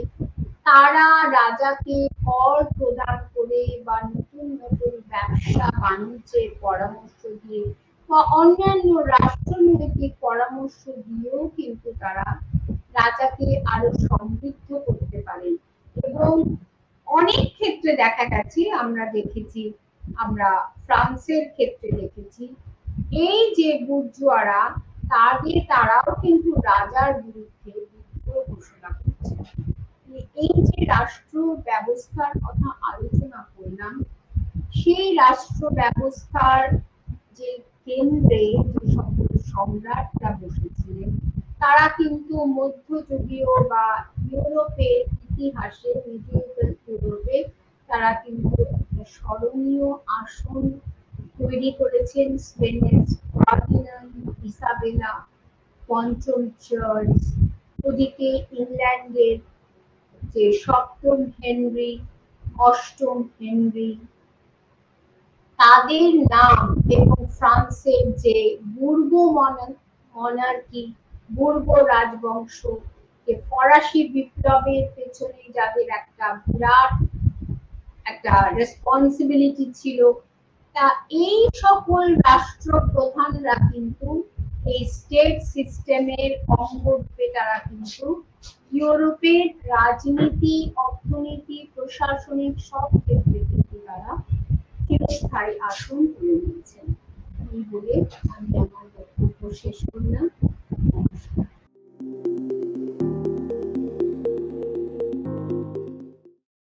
তারা রাজাকে কর প্রদান করে বা নতুন নতুন ব্যবসা বাণিজ্যের পরামর্শ দিয়ে বা অন্যান্য রাষ্ট্রনৈতিক পরামর্শ দিয়েও কিন্তু তারা রাজাকে আরো সমৃদ্ধ করতে পারে। এবং অনেক ক্ষেত্রে দেখা গেছে, আমরা দেখেছি, আমরা ফ্রান্সের ক্ষেত্রে দেখেছি, এই যে বুর্জোয়ারা তারাও কিন্তু রাজার বিরুদ্ধে বিদ্রোহ ঘোষণা করছে। এই যে রাষ্ট্র ব্যবস্থার কথা আলোচনা করলাম, সেই রাষ্ট্র ব্যবস্থার যে কেন্দ্রে যে সকল সম্রাটরা বসেছিলেন, তারা কিন্তু মধ্যযুগীয় বা ইউরোপের ইতিহাসে, মিডিয়েভাল ইউরোপে তারা কিন্তু একটা স্মরণীয় আসন তৈরি করেছেন। স্পেনের ফার্ডিনান্ড, ইসাবেলা, পঞ্চম চার্লস, ওদিকে ইংল্যান্ডের যে সপ্তম হেনরি, অষ্টম হেনরি, তাদের নাম, এবং ফ্রান্সের যে বুর্গ মনার্কি, বুর্গ রাজবংশ, যে ফরাসি বিপ্লবের পেছনে যাদের একটা বিরাট একটা রেসপন্সিবিলিটি ছিল, তা এই সকল রাষ্ট্রপ্রধানরা কিন্তু এই স্টেট সিস্টেমের অঙ্গ রূপে তারা কিন্তু ইউরোপের রাজনীতি, অর্থনীতি, প্রশাসনিক সব ক্ষেত্রে কিন্তু তারা চিরস্থায়ী আসন তুলে নিয়েছেন। এই বলে আমি আমার বক্তব্য শেষ করলাম। নমস্কার।